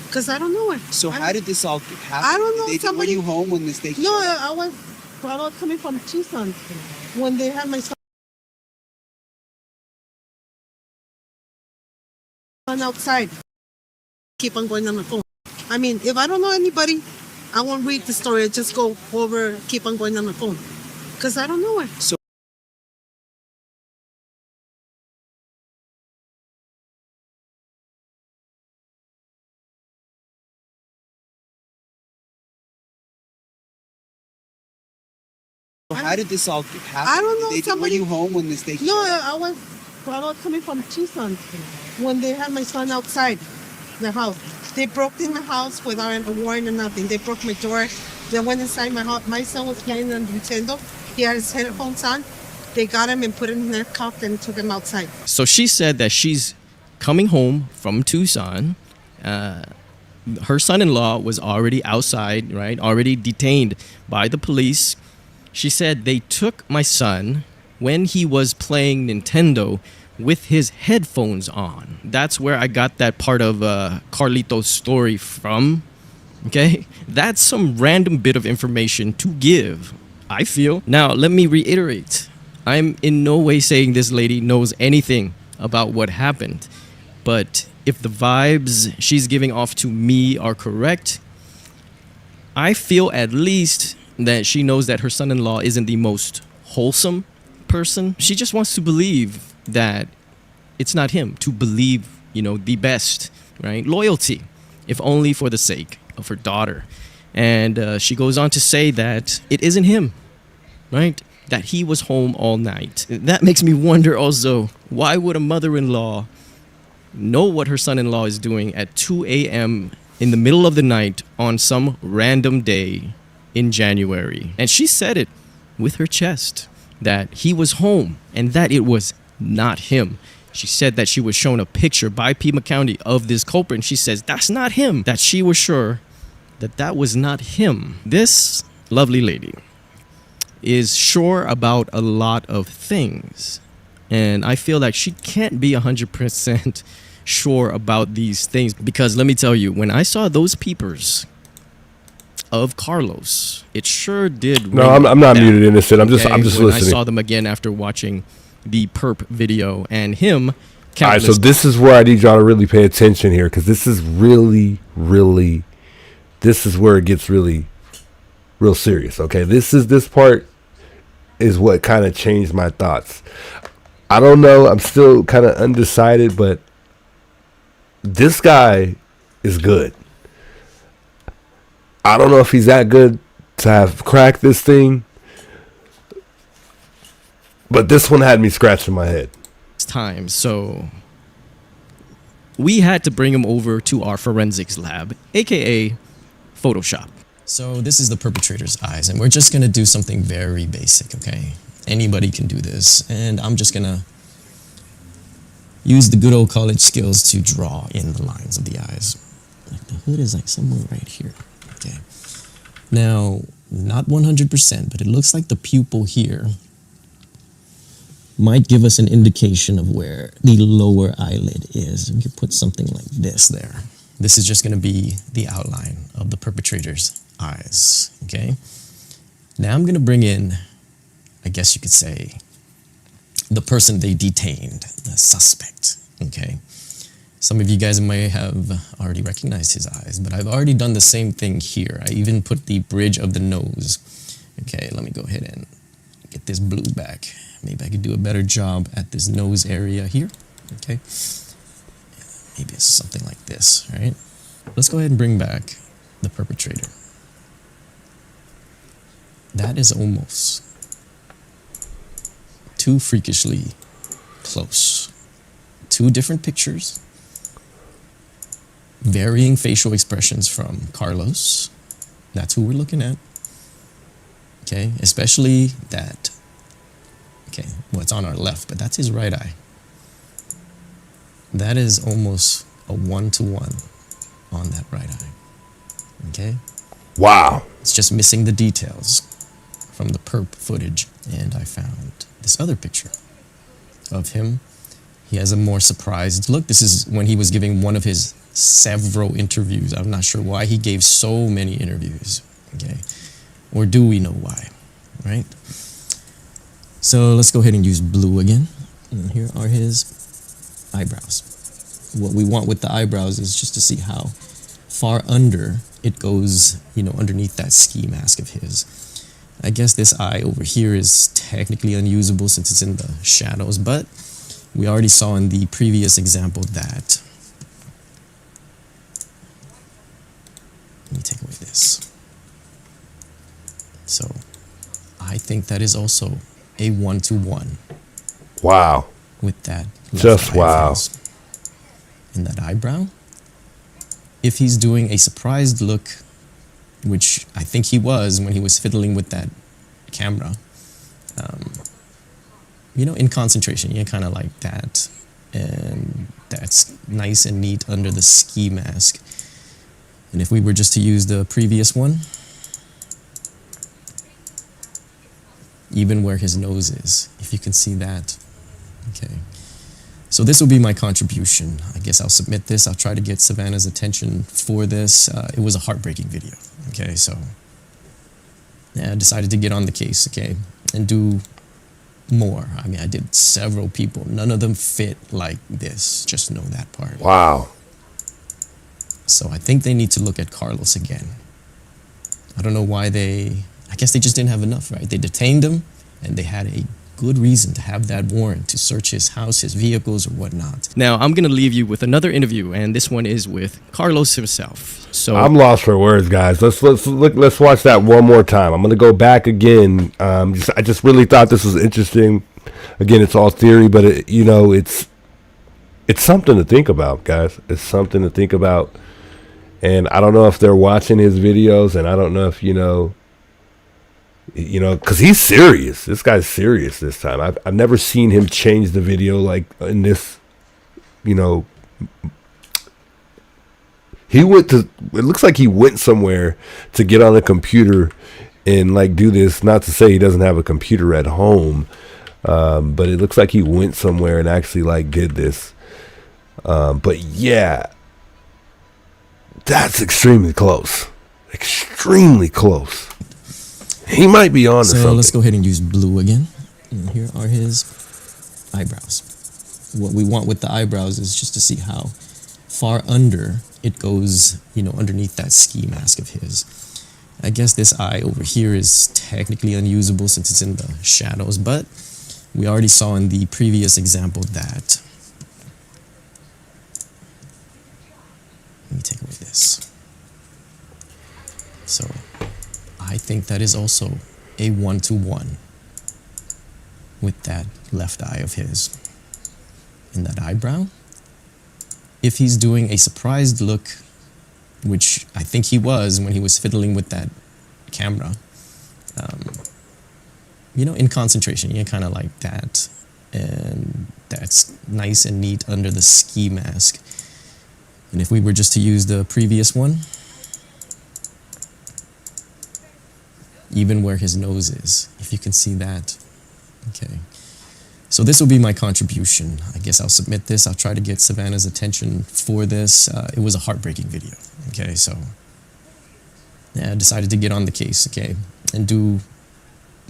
because I don't know her. So how did this all happen? I don't know, Were somebody- you home when this they No, I was coming from Tucson when they had my son outside. Keep on going on the phone. I mean, if I don't know anybody, I won't read the story. I just go over, keep on going on the phone because I don't know her. So how did this all happen? I don't know, Were somebody- you home when this they No, I was coming from Tucson when they had my son outside the house. They broke in the house without a warrant or nothing. They broke my door. They went inside my house. My son was playing on Nintendo. He had his headphones on. They got him and put him in a cuff and took him outside. So she said that she's coming home from Tucson. Her son-in-law was already outside, right? Already detained by the police. She said they took my son when he was playing Nintendo with his headphones on. That's where I got that part of Carlito's story from. Okay? That's some random bit of information to give, I feel. Now, let me reiterate. I'm in no way saying this lady knows anything about what happened. But if the vibes she's giving off to me are correct, I feel at least that she knows that her son-in-law isn't the most wholesome person. She just wants to believe that it's not him, to believe, the best, right? Loyalty, if only for the sake of her daughter. And she goes on to say that it isn't him, right? That he was home all night. That makes me wonder also, why would a mother-in-law know what her son-in-law is doing at 2 a.m. in the middle of the night on some random day in January? And she said it with her chest, that he was home and that it was not him. She said that she was shown a picture by Pima County of this culprit, and she says that's not him, that she was sure that that was not him. This lovely lady is sure about a lot of things, and I feel like she can't be 100% sure about these things, because let me tell you, when I saw those peepers of Carlos, it sure did. No, I'm not muted, innocent. I'm just when listening. I saw them again after watching the perp video, and him. All right, so this is where I need y'all to really pay attention here, because this is really, really, this is where it gets really, real serious. Okay, this part is what kind of changed my thoughts. I don't know. I'm still kind of undecided, but this guy is good. I don't know if he's that good to have cracked this thing, but this one had me scratching my head. Time. So we had to bring him over to our forensics lab, aka Photoshop. So this is the perpetrator's eyes, and we're just gonna do something very basic, okay? Anybody can do this, and I'm just gonna use the good old college skills to draw in the lines of the eyes. Like the hood is like somewhere right here, okay? Now, not 100%, but it looks like the pupil here might give us an indication of where the lower eyelid is. We could put something like this there. This is just gonna be the outline of the perpetrator's eyes, okay? Now I'm gonna bring in, I guess you could say, the person they detained, the suspect, okay? Some of you guys may have already recognized his eyes, but I've already done the same thing here. I even put the bridge of the nose. Okay, let me go ahead and get this blue back. Maybe I could do a better job at this nose area here, okay? Maybe it's something like this, right? Let's go ahead and bring back the perpetrator. That is almost too freakishly close. Two different pictures, varying facial expressions from Carlos. That's who we're looking at. Okay, especially that. Okay, well, it's on our left, but that's his right eye. That is almost a 1-to-1 on that right eye. Okay? Wow. It's just missing the details from the perp footage. And I found this other picture of him. He has a more surprised look. This is when he was giving one of his several interviews. I'm not sure why he gave so many interviews. Okay? Or do we know why? Right? So let's go ahead and use blue again. And here are his eyebrows. What we want with the eyebrows is just to see how far under it goes, you know, underneath that ski mask of his. I guess this eye over here is technically unusable since it's in the shadows, but we already saw in the previous example that. Let me take away this. So I think that is also a 1-to-1. Wow. With that. Just wow. And that eyebrow. If he's doing a surprised look, which I think he was when he was fiddling with that camera, you know, in concentration, yeah, kind of like that. And that's nice and neat under the ski mask. And if we were just to use the previous one, even where his nose is, if you can see that. Okay. So this will be my contribution. I guess I'll submit this. I'll try to get Savannah's attention for this. It was a heartbreaking video. Okay, so yeah, I decided to get on the case, okay, and do more. I mean, I did several people. None of them fit like this. Just know that part. Wow. So I think they need to look at Carlos again. I don't know why I guess they just didn't have enough, right? They detained him, and they had a good reason to have that warrant to search his house, his vehicles, or whatnot. Now, I'm going to leave you with another interview, and this one is with Carlos himself. So I'm lost for words, guys. Let's watch that one more time. I'm going to go back again. I just really thought this was interesting. Again, it's all theory, but it's something to think about, guys. It's something to think about. And I don't know if they're watching his videos, and I don't know if, because he's serious. This guy's serious this time. I've never seen him change the video like in this, he went to, it looks like he went somewhere to get on a computer and like do this. Not to say he doesn't have a computer at home, but it looks like he went somewhere and actually like did this. But yeah, that's extremely close. Extremely close. He might be on to something. So let's go ahead and use blue again. And here are his eyebrows. What we want with the eyebrows is just to see how far under it goes, underneath that ski mask of his. I guess this eye over here is technically unusable since it's in the shadows, but We already saw in the previous example that, let me take away this. So I think that is also a 1-to-1 with that left eye of his and that eyebrow. If he's doing a surprised look, which I think he was when he was fiddling with that camera, you know, in concentration, yeah, kind of like that. And that's nice and neat under the ski mask. And if we were just to use the previous one, even where his nose is, if you can see that. Okay. So this will be my contribution. I guess I'll submit this. I'll try to get Savannah's attention for this. It was a heartbreaking video. Okay, so yeah, I decided to get on the case, okay, and do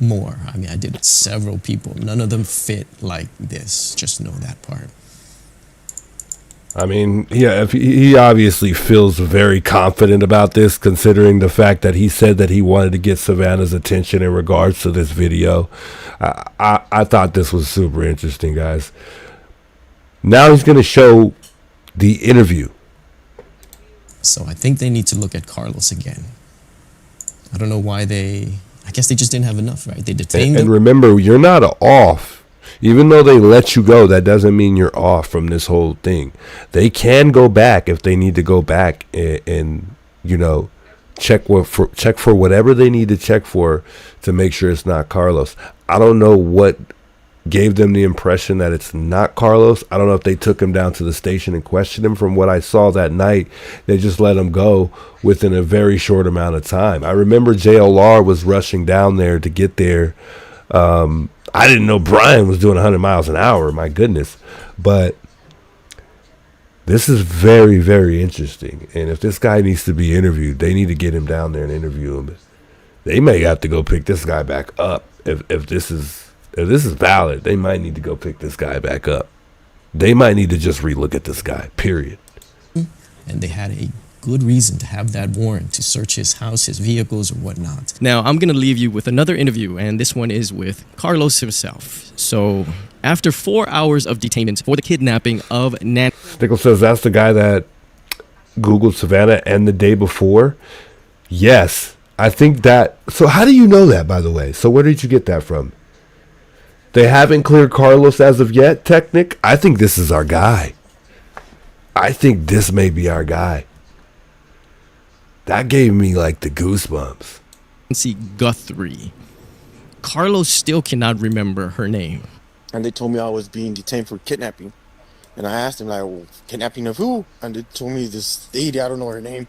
more. I mean, I did several people. None of them fit like this. Just know that part. I mean, yeah, if he obviously feels very confident about this, considering the fact that he said that he wanted to get Savannah's attention in regards to this video. I thought this was super interesting, guys. Now he's going to show the interview. So I think they need to look at Carlos again. I don't know why I guess they just didn't have enough, right? They detained him. And remember, you're not off. Even though they let you go, that doesn't mean you're off from this whole thing. They can go back if they need to go back and you know, check for whatever they need to check for to make sure it's not Carlos. I don't know what gave them the impression that it's not Carlos. I don't know if they took him down to the station and questioned him. From what I saw that night, they just let him go within a very short amount of time. I remember JLR was rushing down there to get there. I didn't know Brian was doing 100 miles an hour. My goodness. But this is very, very interesting. And if this guy needs to be interviewed, they need to get him down there and interview him. They may have to go pick this guy back up. If this is valid, they might need to go pick this guy back up. They might need to just relook at this guy, period. And they had a good reason to have that warrant to search his house, his vehicles, or whatnot. Now, I'm going to leave you with another interview, and this one is with Carlos himself. So, after 4 hours of detainment for the kidnapping of Nancy. Nichols says that's the guy that Googled Savannah and the day before. Yes, I think that. So, how do you know that, by the way? So, where did you get that from? They haven't cleared Carlos as of yet, Technic. I think this is our guy. I think this may be our guy. That gave me like the goosebumps. Nancy Guthrie. Carlos still cannot remember her name. And they told me I was being detained for kidnapping. And I asked them, like, well, kidnapping of who? And they told me this lady, I don't know her name.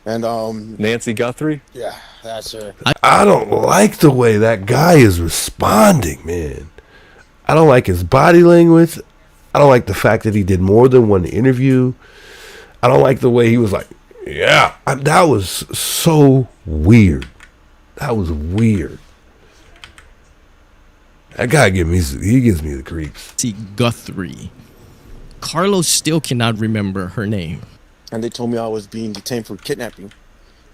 And Nancy Guthrie? Yeah, that's her. I don't like the way that guy is responding, man. I don't like his body language. I don't like the fact that he did more than one interview. I don't like the way he was like, yeah, that was so weird. That was weird. That guy gives me the creeps. See, Guthrie. Carlos still cannot remember her name. And they told me I was being detained for kidnapping.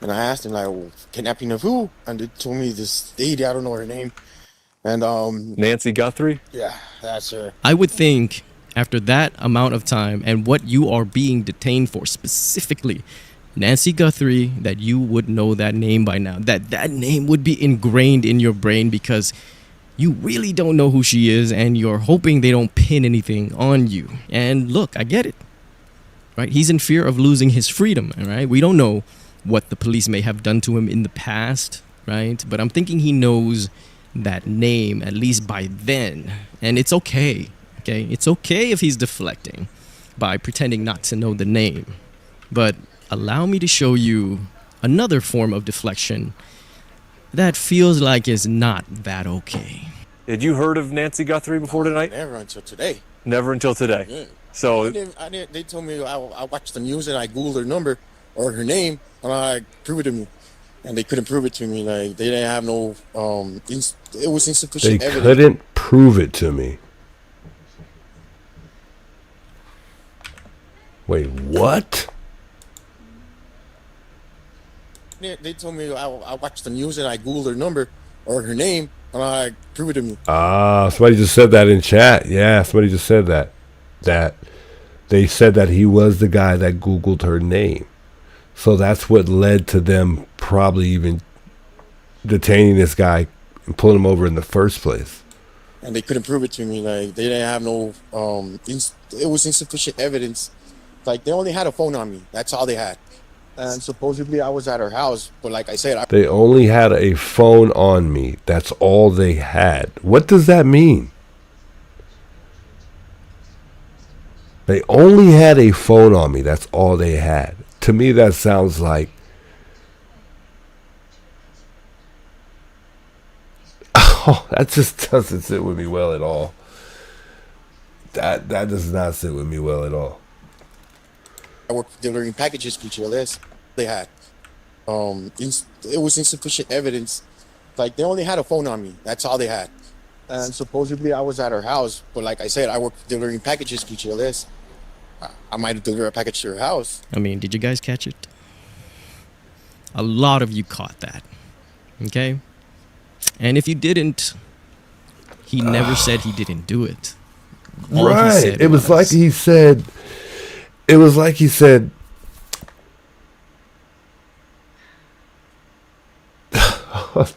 And I asked them, like, well, kidnapping of who? And they told me this lady, I don't know her name. And Nancy Guthrie? Yeah, that's her. I would think after that amount of time and what you are being detained for specifically, Nancy Guthrie, that you would know that name by now. That name would be ingrained in your brain because you really don't know who she is and you're hoping they don't pin anything on you. And look, I get it. Right? He's in fear of losing his freedom, right? We don't know what the police may have done to him in the past, right? But I'm thinking he knows that name at least by then. And it's okay, okay? It's okay if he's deflecting by pretending not to know the name. But allow me to show you another form of deflection that feels like it's not that okay. Had you heard of Nancy Guthrie before tonight? Never until today. Never until today. Yeah. So they told me I watched the news and I Googled her number or her name and I proved it to me. And they couldn't prove it to me. Like, they didn't have no, it was insufficient They evidence. couldn't prove it to me. Wait, what? They told me I watched the news and I Googled her number or her name and I prove it to me. Somebody just said that in chat. Yeah, somebody just said that. That they said that he was the guy that Googled her name. So that's what led to them probably even detaining this guy and pulling him over in the first place. And they couldn't prove it to me. Like, they didn't have no, it was insufficient evidence. Like, they only had a phone on me. That's all they had. And supposedly I was at her house. But like I said, They only had a phone on me. That's all they had. What does that mean? They only had a phone on me. That's all they had. To me, that sounds like, oh, that just doesn't sit with me well at all. That does not sit with me well at all. I worked delivering packages for GLS. They had, it was insufficient evidence. Like, they only had a phone on me. That's all they had. And supposedly I was at her house. But like I said, I worked delivering packages for GLS. I might have delivered a package to her house. I mean, did you guys catch it? A lot of you caught that. Okay? And if you didn't, he never said he didn't do it. All he Right. said It was like he said,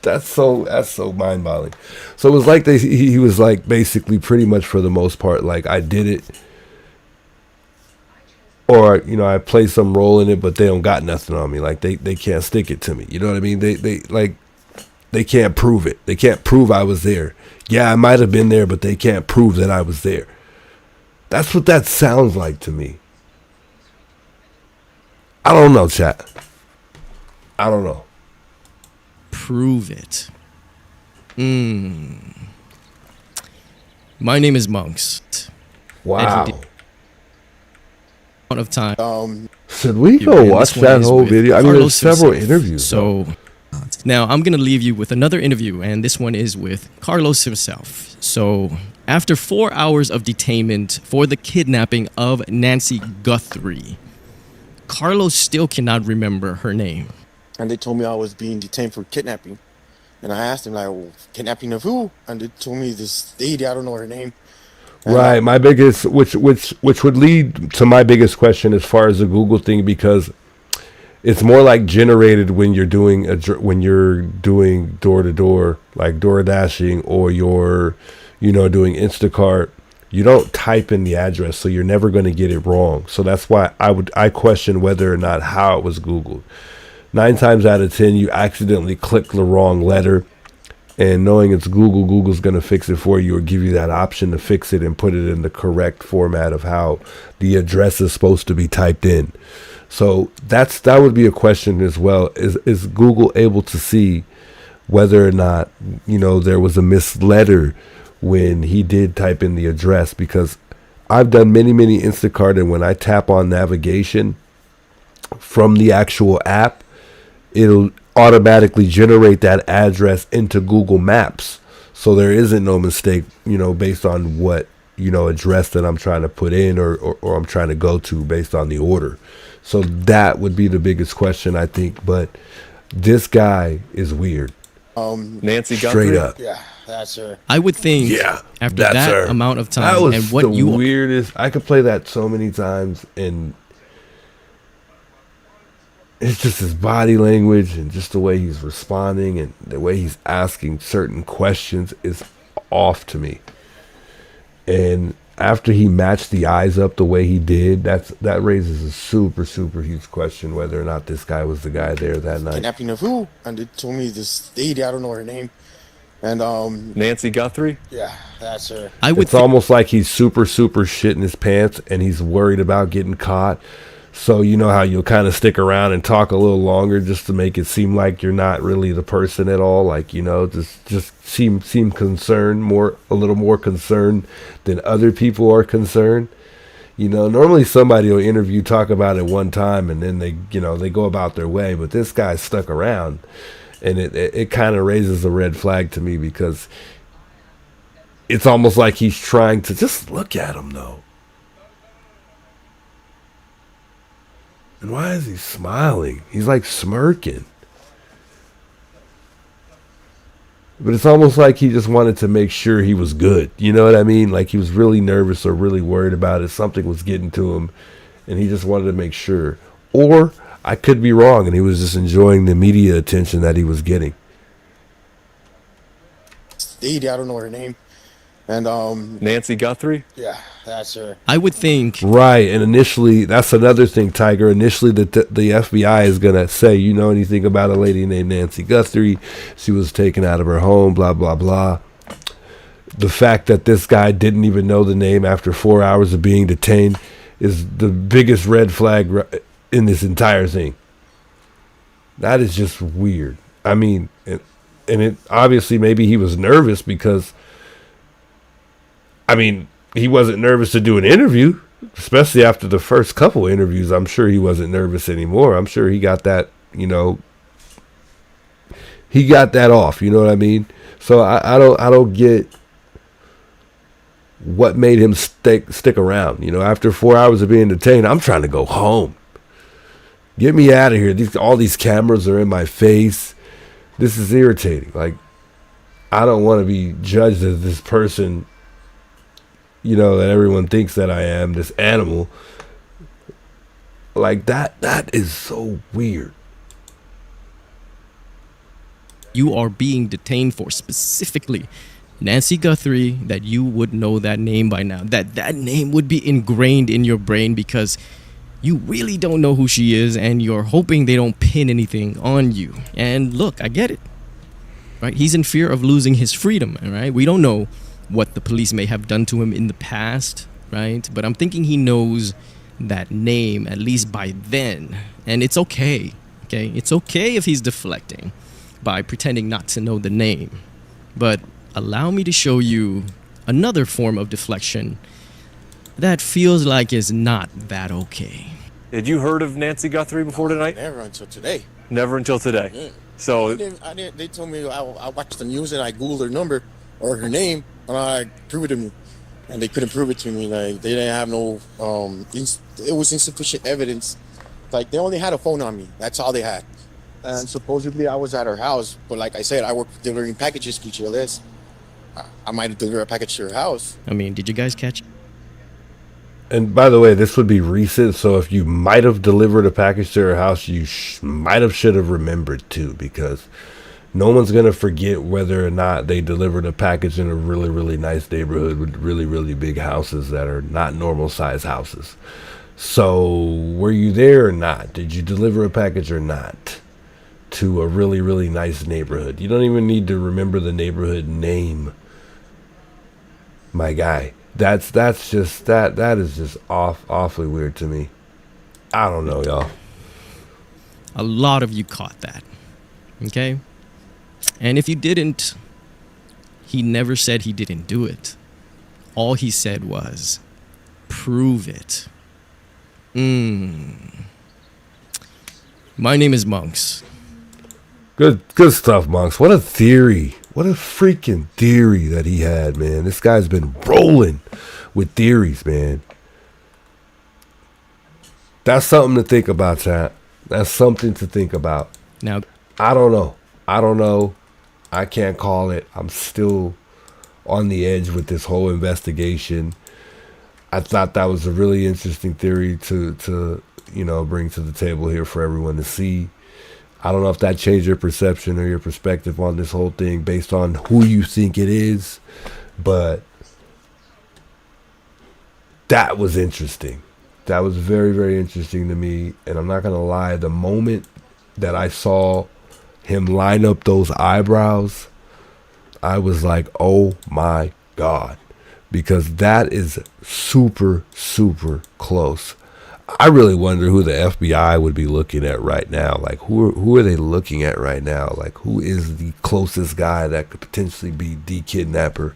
that's so mind-boggling. So it was like he was like basically pretty much for the most part like, I did it, or I play some role in it, but they don't got nothing on me. Like, they can't stick it to me. You know what I mean? They can't prove it. They can't prove I was there. Yeah, I might have been there, but they can't prove that I was there. That's what that sounds like to me. I don't know, chat. I don't know. Prove it. My name is Monks. Wow. Of time. Should we go watch that whole video? I mean, there's several interviews. So now I'm going to leave you with another interview, and this one is with Carlos himself. So after 4 hours of detainment for the kidnapping of Nancy Guthrie, Carlos still cannot remember her name. And they told me I was being detained for kidnapping. And I asked them, like, well, kidnapping of who? And they told me this lady, I don't know her name. Right, my biggest, which would lead to my biggest question as far as the Google thing, because it's more like generated when you're doing door to door, like door dashing, or you're doing Instacart. You don't type in the address, so you're never going to get it wrong. So that's why I question whether or not how it was Googled. 9 times out of 10, you accidentally click the wrong letter. And knowing it's Google, Google's going to fix it for you or give you that option to fix it and put it in the correct format of how the address is supposed to be typed in. So that would be a question as well. Is Google able to see whether or not, there was a misletter when he did type in the address? Because I've done many Instacart, and when I tap on navigation from the actual app, it'll automatically generate that address into Google Maps. So there isn't no mistake, based on what, address that I'm trying to put in or I'm trying to go to based on the order. So that would be the biggest question, I think. But this guy is weird. Nancy Straight Guthrie? up. Yeah, that's her. I would think after that amount of time, that was and what the you weirdest. I could play that so many times, and it's just his body language and just the way he's responding and the way he's asking certain questions is off to me. And after he matched the eyes up the way he did, that raises a super huge question whether or not this guy was the guy there that night. Kidnapping of who? And they told me this lady, I don't know her name. And Nancy Guthrie? yeah, that's her. It's almost like he's super shitting his pants and he's worried about getting caught. So you know how you'll kind of stick around and talk a little longer just to make it seem like you're not really the person at all. Like, just seem concerned, a little more concerned than other people are concerned. Normally somebody will interview, talk about it one time, and then they go about their way. But this guy stuck around, and it kind of raises a red flag to me, because it's almost like he's trying to just look at him though. And why is he smiling? He's like smirking. But it's almost like he just wanted to make sure he was good. You know what I mean? Like he was really nervous or really worried about it. Something was getting to him, and he just wanted to make sure. Or I could be wrong, and he was just enjoying the media attention that he was getting. Lady, I don't know her name. And Nancy Guthrie? yeah, that's her. I would think Right, and initially, that's another thing, Tiger. Initially, the FBI is going to say, you know anything about a lady named Nancy Guthrie? She was taken out of her home, blah, blah, blah. The fact that this guy didn't even know the name after 4 hours of being detained is the biggest red flag in this entire thing. That is just weird. I mean, and it obviously maybe he was nervous because, I mean, he wasn't nervous to do an interview, especially after the first couple interviews. I'm sure he wasn't nervous anymore. I'm sure he got that, he got that off. You know what I mean? So I don't get what made him stick around. After 4 hours of being detained, I'm trying to go home. Get me out of here. All these cameras are in my face. This is irritating. Like, I don't want to be judged as this person, that everyone thinks that I am, this animal. Like that is so weird. you are being detained for specifically Nancy Guthrie, that you would know that name by now. That name would be ingrained in your brain because you really don't know who she is and you're hoping they don't pin anything on you. And look, I get it. Right? He's in fear of losing his freedom, right? We don't know what the police may have done to him in the past, right? But I'm thinking he knows that name at least by then. And it's okay, okay? It's okay if he's deflecting by pretending not to know the name. But allow me to show you another form of deflection that feels like is not that okay. Had you heard of Nancy Guthrie before tonight? Never until today. Never until today. Yeah. So I didn't, they told me I watched the news and I Googled her number or her name and I prove it to me. And they couldn't prove it to me. Like, they didn't have no, it was insufficient evidence. Like, they only had a phone on me. That's all they had. And supposedly I was at her house. But like I said, I work delivering packages, QTLS. I might have delivered a package to her house. I mean, did you guys catch? And by the way, this would be recent, so if you might have delivered a package to her house, you should have remembered too, because no one's going to forget whether or not they delivered a package in a really, really nice neighborhood with really, really big houses that are not normal size houses. So were you there or not? Did you deliver a package or not to a really, really nice neighborhood? You don't even need to remember the neighborhood name, my guy. That is just awfully weird to me. I don't know, y'all. A lot of you caught that, okay? And if you didn't, he never said he didn't do it. All he said was, prove it. My name is Monks. Good stuff, Monks. What a theory. What a freaking theory that he had, man. This guy's been rolling with theories, man. That's something to think about, chat. That's something to think about. Now, I don't know. I can't call it. I'm still on the edge with this whole investigation. I thought that was a really interesting theory to bring to the table here for everyone to see. I don't know if that changed your perception or your perspective on this whole thing based on who you think it is, but that was interesting. That was very, very interesting to me. And I'm not going to lie, the moment that I saw him line up those eyebrows, I was like, oh my God, because that is super, super close. I really wonder who the FBI would be looking at right now. Like, who are they looking at right now? Like, who is the closest guy that could potentially be the kidnapper?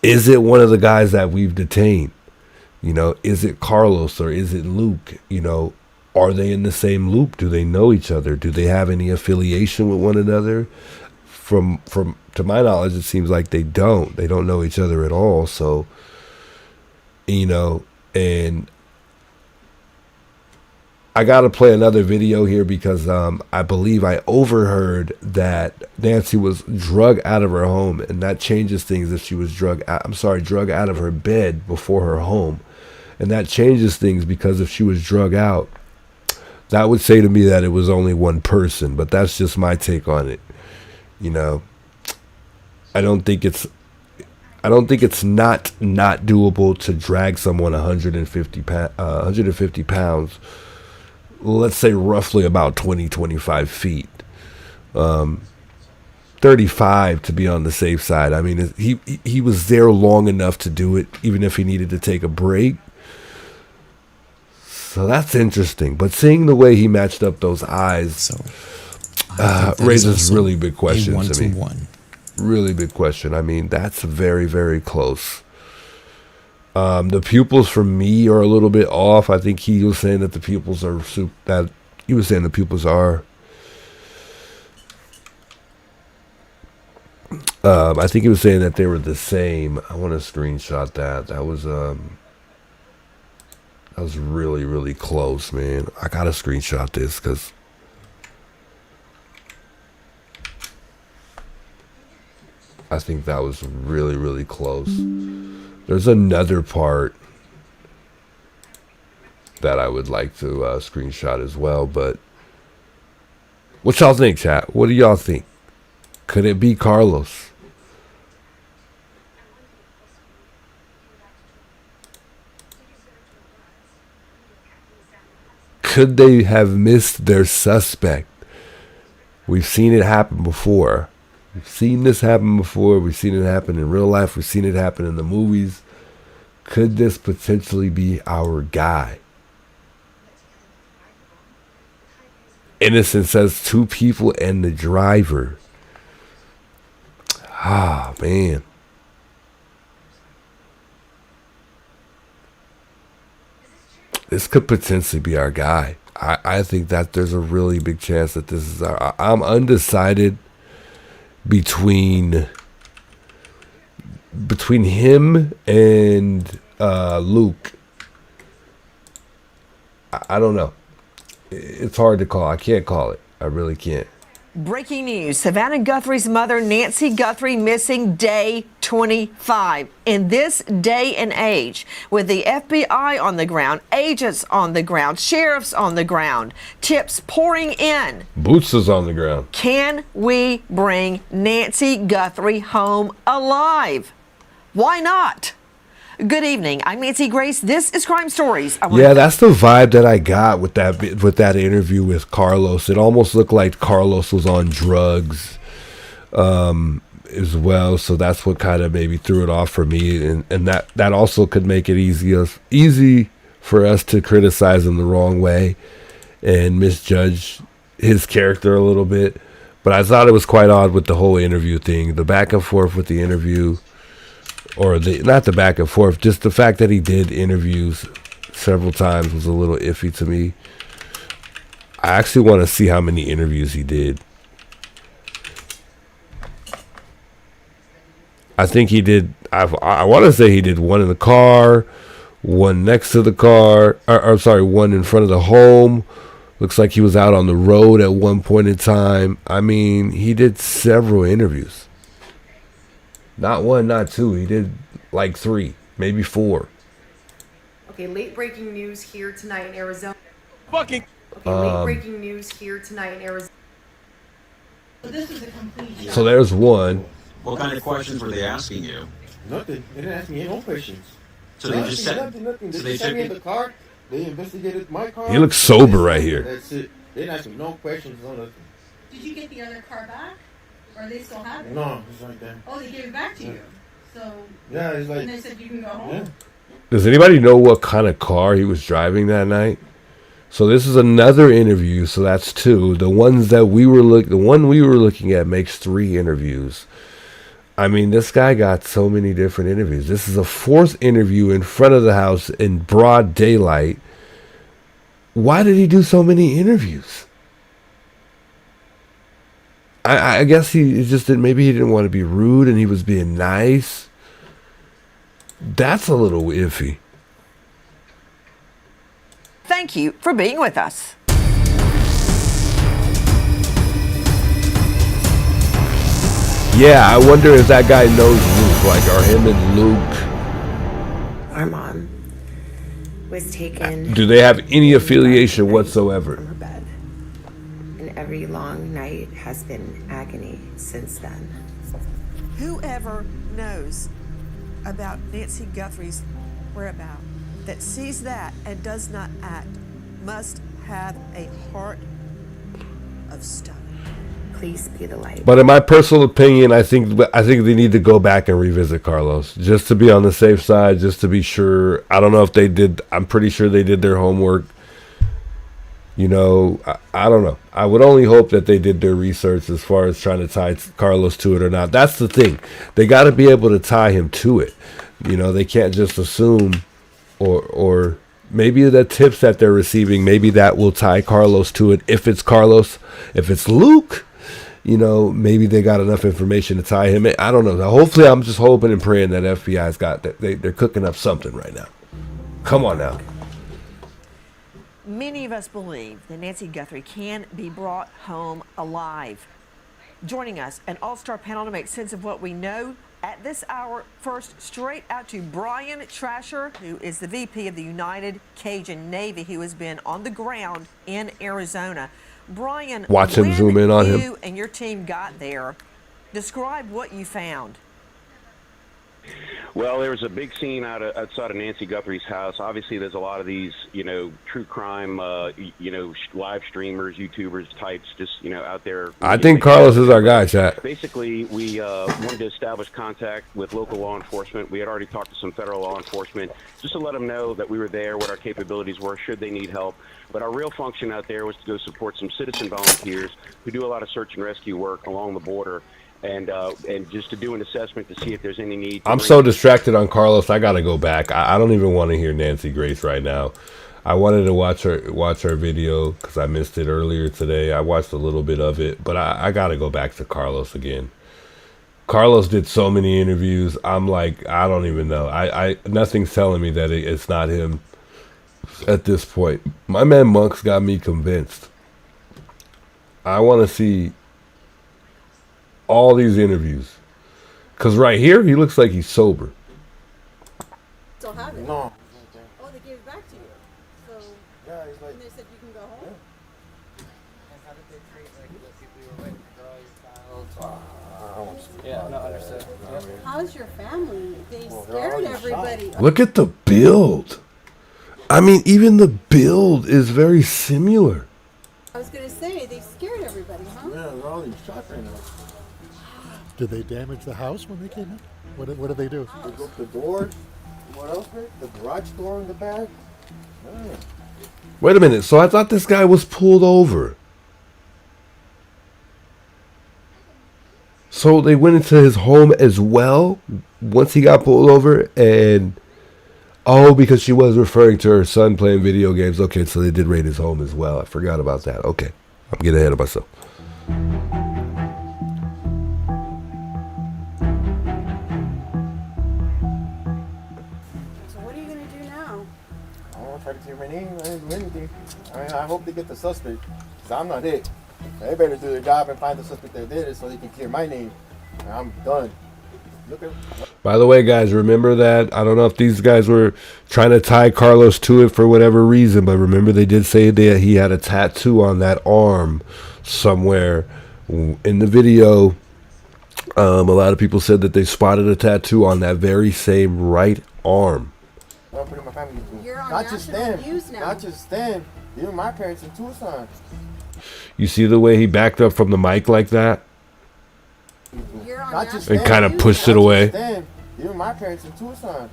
Is it one of the guys that we've detained? Is it Carlos or is it Luke? Are they in the same loop? Do they know each other? Do they have any affiliation with one another? From to my knowledge, it seems like they don't. They don't know each other at all. So, and I gotta play another video here because I believe I overheard that Nancy was drug out of her home, and that changes things if she was drug out of her bed before her home, and that changes things because if she was drug out, that would say to me that it was only one person. But that's just my take on it. You know, I don't think it's not doable to drag someone 150 pounds. Let's say roughly about 25 feet. 35 to be on the safe side. I mean, he was there long enough to do it, even if he needed to take a break. So that's interesting. But seeing the way he matched up those eyes raises really big questions to me. Really big question. I mean, that's very, very close. The pupils for me are a little bit off. I think he was saying that the pupils are I think he was saying that they were the same. I want to screenshot that. That was really, really close, man. I gotta screenshot this because I think that was really, really close. There's another part that I would like to screenshot as well, but what y'all think, chat? What do y'all think? Could it be Carlos? Could they have missed their suspect? We've seen it happen before. We've seen this happen before. We've seen it happen in real life. We've seen it happen in the movies. Could this potentially be our guy? Innocent says 2 people and the driver. Ah, man. This could potentially be our guy. I think that there's a really big chance that this is our... I'm undecided between him and Luke. I don't know. It's hard to call. I can't call it. I really can't. Breaking news, Savannah Guthrie's mother, Nancy Guthrie, missing day 25. In this day and age, with the FBI on the ground, agents on the ground, sheriffs on the ground, tips pouring in. Boots is on the ground. Can we bring Nancy Guthrie home alive? Why not? Good evening. I'm Nancy Grace. This is Crime Stories. Yeah, that's the vibe that I got with that interview with Carlos. It almost looked like Carlos was on drugs as well. So that's what kind of maybe threw it off for me. And that also could make it easy for us to criticize him the wrong way and misjudge his character a little bit. But I thought it was quite odd with the whole interview thing, the back and forth with the interview. Or not the back and forth, just the fact that he did interviews several times was a little iffy to me. I actually want to see how many interviews he did. I think he did. I want to say he did one in the car, one next to the car. One in front of the home. Looks like he was out on the road at one point in time. I mean, he did several interviews. Not 1, not 2. He did like 3, maybe 4. Okay, late breaking news here tonight in Arizona. Fucking. Okay, late breaking news here tonight in Arizona. This is a complete. So there's one. What kind of questions were they asking you? Nothing. They didn't ask me any questions. So they just said. Nothing. So They sent me in the car. They investigated my car. He looks sober right here. That's it. They didn't ask me no questions, no nothing. Did you get the other car back? Or they still have it? No, it's like that. Oh, they gave it back to you. So. Yeah, it's like. And they said you can go home. Yeah. Does anybody know what kind of car he was driving that night? So this is another interview. So that's 2. The one we were looking at makes 3 interviews. I mean, this guy got so many different interviews. This is a 4th interview in front of the house in broad daylight. Why did he do so many interviews? I guess he just didn't. Maybe he didn't want to be rude and he was being nice. That's a little iffy. Thank you for being with us. Yeah, I wonder if that guy knows Luke. Like, are him and Luke... Our mom was taken... Do they have any affiliation whatsoever? From her bed. And every long night has been agony since then. Whoever knows about Nancy Guthrie's whereabouts, that sees that and does not act, must have a heart of stone. Please be the light. But in my personal opinion, I think they need to go back and revisit Carlos, just to be on the safe side, just to be sure. I don't know if they did. I'm pretty sure they did their homework. You know, I don't know. I would only hope that they did their research as far as trying to tie Carlos to it or not. That's the thing. They got to be able to tie him to it. You know, they can't just assume or maybe the tips that they're receiving, maybe that will tie Carlos to it. If it's Carlos, if it's Luke, you know, maybe they got enough information to tie him in. I don't know. Hopefully, I'm just hoping and praying that FBI's got that. They're cooking up something right now. Come on now. Many of us believe that Nancy Guthrie can be brought home alive. Joining us, an all-star panel to make sense of what we know at this hour. First, straight out to Brian Trasher, who is the VP of the United Cajun Navy, who has been on the ground in Arizona. Brian, watch him zoom in on him. You and your team got there. Describe what you found. Well, there was a big scene outside of Nancy Guthrie's house. Obviously, there's a lot of these, you know, true crime, you know, live streamers, YouTubers types, just, you know, out there. I think Carlos is our guy, chat. Basically, we wanted to establish contact with local law enforcement. We had already talked to some federal law enforcement just to let them know that we were there, what our capabilities were, should they need help. But our real function out there was to go support some citizen volunteers who do a lot of search and rescue work along the border. And just to do an assessment to see if there's any need. I'm so distracted on Carlos. I gotta go back. I don't even want to hear Nancy Grace right now. I wanted to watch her video because I missed it earlier today. I watched a little bit of it, but I gotta go back to Carlos again. Carlos did so many interviews. I'm like, I don't even know. I nothing's telling me that it's not him at this point. My man Monk's got me convinced. I want to see all these interviews, because right here he looks like he's sober. Still have it? No. Oh, they gave it back to you. So Yeah, it's like, and they said you can go home. And how did they treat like the people you were with, girls, yeah, no, understood. How's your family? They Well, they're scared already everybody. Look at the build. I mean, even the build is very similar. I was gonna say they scared everybody, huh? yeah, they're all in shock right now. Did they damage the house when they came in? What did they do? They broke the door. What else, Rick? The garage door in the back. Yeah. Wait a minute. So I thought this guy was pulled over. So they went into his home as well once he got pulled over, and because she was referring to her son playing video games. Okay, so they did raid his home as well. I forgot about that. Okay, I'm getting ahead of myself. So what are you gonna do now? I don't try to clear my name. I didn't do anything. I hope they get the suspect, because I'm not it. They better do their job and find the suspect that did it so they can clear my name. And I'm done. Look at. By the way, guys, remember that. I don't know if these guys were trying to tie Carlos to it for whatever reason, but remember they did say that he had a tattoo on that arm somewhere in the video. A lot of people said that they spotted a tattoo on that very same right arm. I'm putting my family through. You're on Not just national them. news now. Not just them. Even my parents in Tucson. You see the way he backed up from the mic like that? You're on Not just And them. kind of pushed it Not away. just them. Even my parents in Tucson.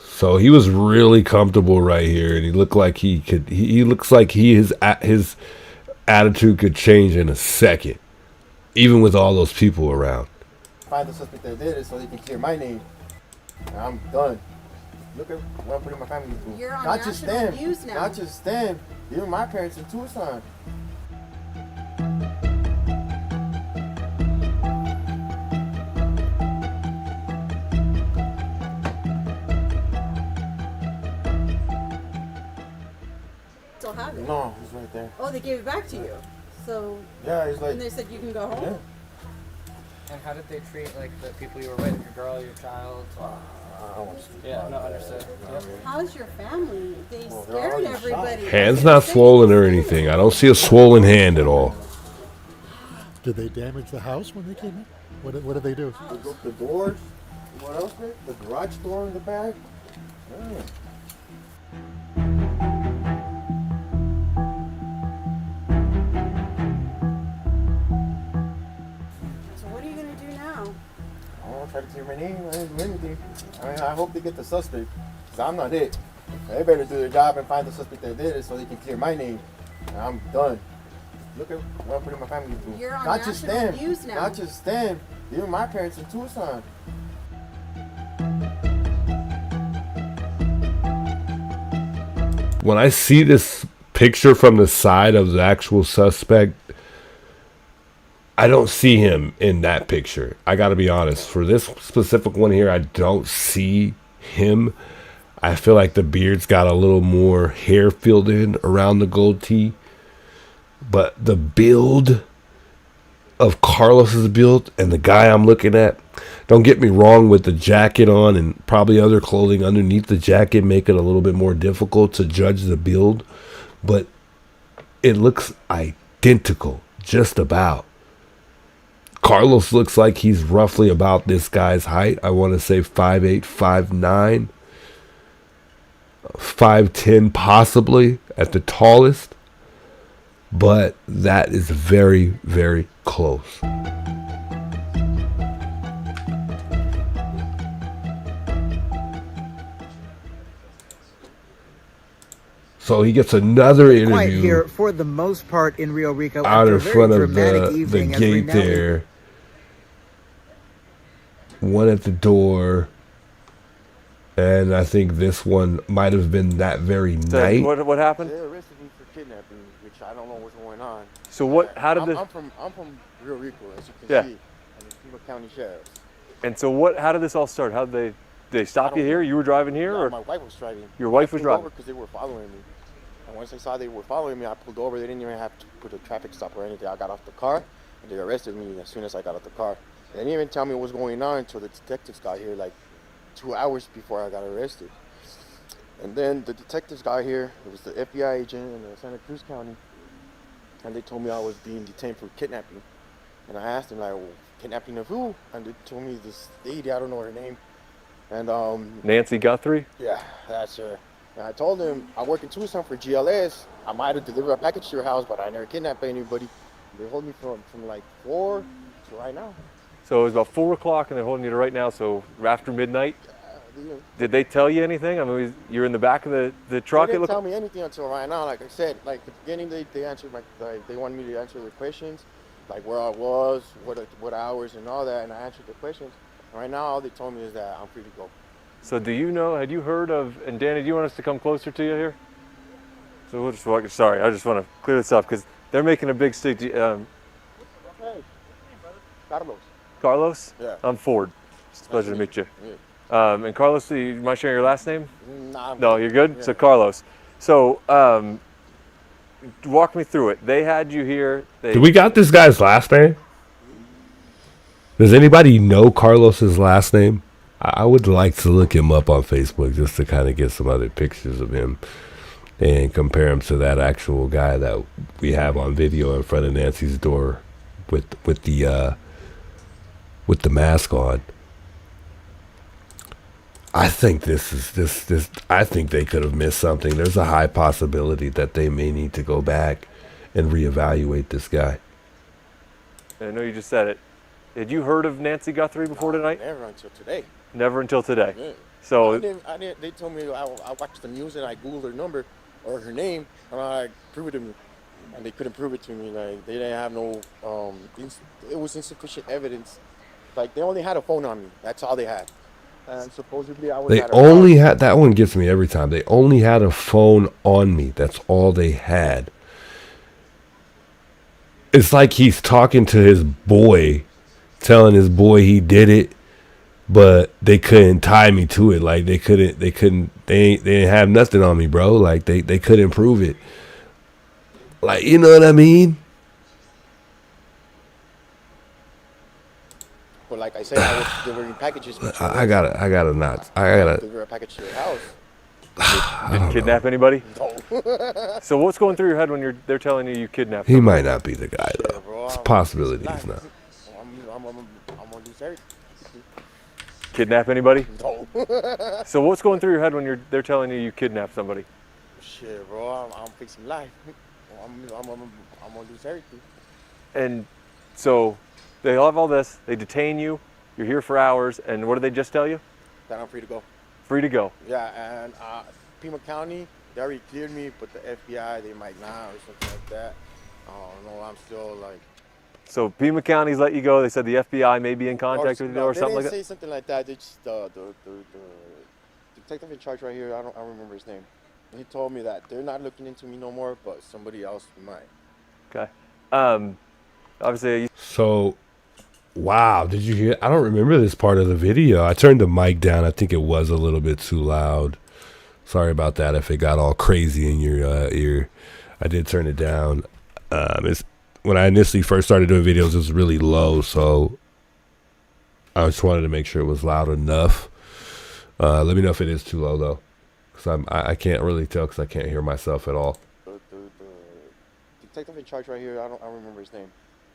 So he was really comfortable right here, and he looked like he could. He looks like his attitude could change in a second, even with all those people around. Find the suspect that did it so they can clear my name. And I'm done. Look at what I'm putting my family through. You're on Not just national them. news now. Not just them. Even my parents in Tucson. have it? No, it's right there. Oh, they gave it back to you. So. Yeah, it's like. And they said you can go home. And how did they treat like the people you were with, your girl, your child? Yeah, no, understood. Yep. How's your family? They scared everybody. Hand's not swollen or anything. I don't see a swollen hand at all. Did they damage the house when they came in? What did they do? They broke the doors. What else, man? The garage door in the back. Yeah. So what are you gonna do now? I'll try to clear my name. I didn't do anything. I mean, I hope they get the suspect, because I'm not it. They better do their job and find the suspect that did it so they can clear my name. And I'm done. Look at what I'm putting my family through. You're on not just national them. news now. Not just them. Even my parents in Tucson. When I see this picture from the side of the actual suspect, I don't see him in that picture. I got to be honest. For this specific one here, I don't see him. I feel like the beard's got a little more hair filled in around the gold tee. But the build of Carlos's build and the guy I'm looking at, don't get me wrong, with the jacket on and probably other clothing underneath the jacket make it a little bit more difficult to judge the build. But it looks identical, just about. Carlos looks like he's roughly about this guy's height. I want to say 5'8", 5'9", 5'10", possibly at the tallest. But that is very, very close. So he gets another Quiet interview here for the most part in Rio Rico out after in a very front of dramatic the evening as gate renowned- there. One at the door. And I think this one might have been that very night. What happened? They arrested me for kidnapping, which I don't know what's going on. So what? How did I'm from Rio Rico, as you can Yeah. see. I'm the Pima County Sheriff. And so what? How did this all start? How did they stop you here? You were driving here, Yeah, or my wife was driving. Your wife was I pulled driving. over because they were following me. And once I saw they were following me, I pulled over. They didn't even have to put a traffic stop or anything. I got off the car, and they arrested me as soon as I got off the car. They didn't even tell me what was going on until the detectives got here, like 2 hours before I got arrested. And then the detectives got here. It was the FBI agent in Santa Cruz County, and they told me I was being detained for kidnapping. And I asked them, like, well, kidnapping of who? And they told me this lady, I don't know her name. And Nancy Guthrie? yeah, that's her. And I told them I work in Tucson for GLS. I might have delivered a package to your house, but I never kidnapped anybody. They hold me from like 4 to right now. So it was about 4 o'clock, and they're holding you to right now. So after midnight. Did they tell you anything? I mean, you're in the back of the truck. They didn't tell me anything until right now. Like I said, like at the beginning, they answered they wanted me to answer their questions, like where I was, what hours, and all that, and I answered the questions. Right now, all they told me is that I'm free to go. So do you know? Had you heard of? And Danny, do you want us to come closer to you here? So we'll just walk. Sorry, I just want to clear this up because they're making a big stick. Hey, Carlos. Carlos? Yeah. I'm Ford. It's a pleasure to meet you. Yeah. And Carlos, do you mind sharing your last name? Nah, No, you're good? Yeah. So Carlos. So walk me through it. They had you here. Do we got this guy's last name? Does anybody know Carlos's last name? I would like to look him up on Facebook just to kind of get some other pictures of him and compare him to that actual guy that we have on video in front of Nancy's door with the mask on. I think this I think they could have missed something. There's a high possibility that they may need to go back and reevaluate this guy. I know you just said it. Had you heard of Nancy Guthrie before tonight? Never until today. Never until today. Yeah. So I didn't. They told me I watched the news and I googled her number or her name and I prove it to me, and they couldn't prove it to me. Like they didn't have no. It was insufficient evidence. Like they only had a phone on me. That's all they had. And supposedly I was. They at her only house. had, that one gets me every time. They only had a phone on me. That's all they had. It's like he's talking to his boy, telling his boy he did it, but they couldn't tie me to it. Like they didn't have nothing on me, bro. Like they couldn't prove it. Like, you know what I mean? But like I said, I was delivering packages. I gotta not. I gotta deliver a package to your house. Didn't kidnap anybody? No. So what's going through your head when they're telling you kidnapped He somebody? might not be the guy though. Bro, It's a possibility he's not. I'm gonna do everything. Kidnap anybody? No. So what's going through your head when they're telling you kidnapped somebody? Shit, bro, I'm fixing life. I'm gonna do everything. And so they have all this, they detain you, you're here for hours, and what did they just tell you? That I'm free to go. Free to go. Yeah, and Pima County, they already cleared me, but the FBI, they might not or something like that. I don't know, I'm still like... So Pima County's let you go, they said the FBI may be in contact with you or something like They that? didn't say something like that, they just, the detective in charge right here, I don't remember his name. And he told me that they're not looking into me no more, but somebody else might. Okay. Obviously... So, wow, did you hear? I don't remember this part of the video. I turned the mic down. I think it was a little bit too loud. Sorry about that if it got all crazy in your ear. I did turn it down. When I initially first started doing videos, it was really low, so I just wanted to make sure it was loud enough. Let me know if it is too low, though, because I can't really tell because I can't hear myself at all. The detective in charge right here, I don't remember his name.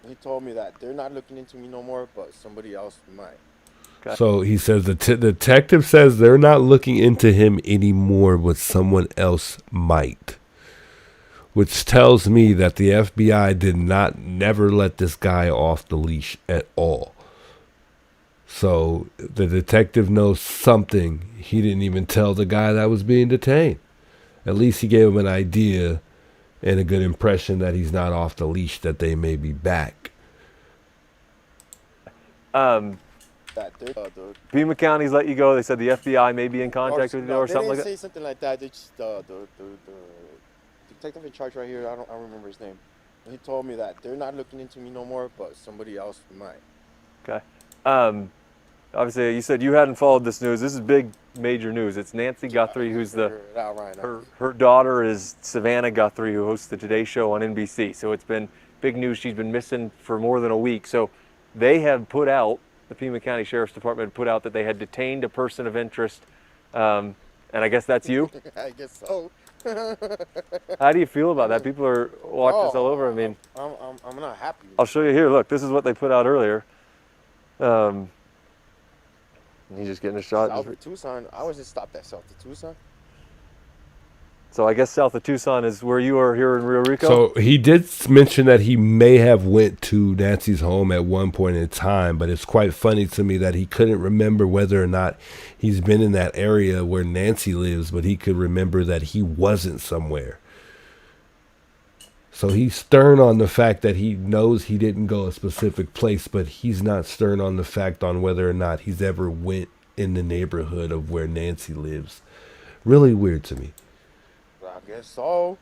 He told me that they're not looking into me no more, but somebody else might. Okay. So he says the detective says they're not looking into him anymore, but someone else might. Which tells me that the FBI did never let this guy off the leash at all. So the detective knows something he didn't even tell the guy that was being detained. At least he gave him an idea and a good impression that he's not off the leash, that they may be back. Pima County's let you go, they said the FBI may be in contact with you or something like that? They didn't say something like that, they just, the detective in charge right here, I don't remember his name. He told me that they're not looking into me no more, but somebody else might. Okay. Obviously, you said you hadn't followed this news. This is big, major news. It's Nancy Guthrie, who's her daughter is Savannah Guthrie, who hosts the Today Show on NBC. So it's been big news. She's been missing for more than a week. So they have put out, the Pima County Sheriff's Department put out that they had detained a person of interest. And I guess that's you? I guess so. How do you feel about that? People are watching this all over. I mean, I'm not happy. I'll show you here. Look, this is what they put out earlier. He's just getting a shot. South of Tucson. I was just stopped at South of Tucson. So I guess south of Tucson is where you are here in Rio Rico? So he did mention that he may have went to Nancy's home at one point in time, but it's quite funny to me that he couldn't remember whether or not he's been in that area where Nancy lives, but he could remember that he wasn't somewhere. So he's stern on the fact that he knows he didn't go a specific place, but he's not stern on the fact on whether or not he's ever went in the neighborhood of where Nancy lives. Really weird to me. I guess so.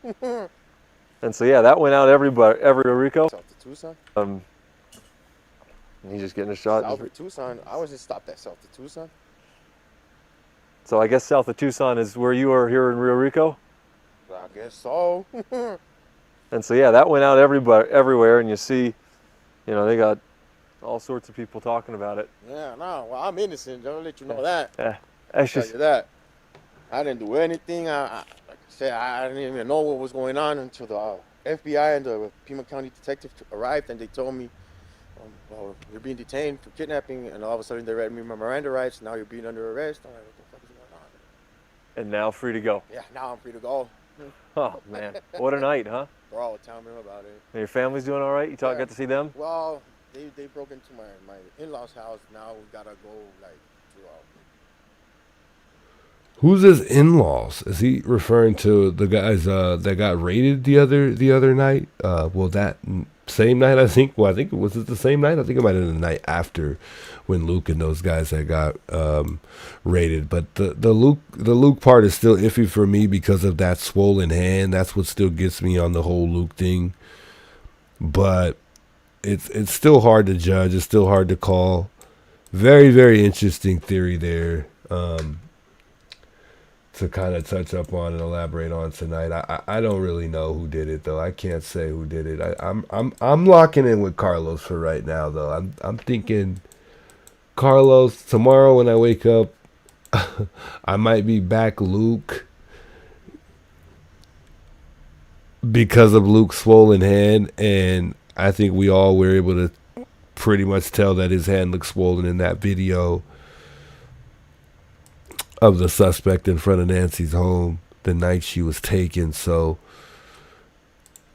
And so yeah, that went out every Rico. South of Tucson. And he's just getting a shot. South of Tucson. I was just stopped at South of Tucson. So I guess south of Tucson is where you are here in Rio Rico? I guess so. And so yeah, that went out everywhere, and you see, you know, they got all sorts of people talking about it. Yeah, no, well, I'm innocent. Don't let you know that. Yeah, I'll tell you that. I didn't do anything. Like I said, I didn't even know what was going on until the FBI and the Pima County detective arrived, and they told me, well, you're being detained for kidnapping, and all of a sudden they read me my Miranda rights. Now you're being under arrest. I'm like, what the fuck is going on? And now free to go. Yeah, now I'm free to go. Oh man, what a night, huh? Bro, tell me about it. And your family's doing all right? You got to see them? Well, they broke into my in-laws' house. Now we gotta go like to Who's his in-laws? Is he referring to the guys that got raided the other night? Well, that same night, I think. Well, I think was it the same night? I think it might have been the night after when Luke and those guys had got raided. But the Luke part is still iffy for me because of that swollen hand. That's what still gets me on the whole Luke thing. But it's still hard to judge. It's still hard to call. Very, very interesting theory there. to kind of touch up on and elaborate on tonight. I don't really know who did it though. I can't say who did it. I'm locking in with Carlos for right now though. I'm thinking Carlos. Tomorrow when I wake up, I might be back Luke because of Luke's swollen hand, and I think we all were able to pretty much tell that his hand looked swollen in that video of the suspect in front of Nancy's home the night she was taken. So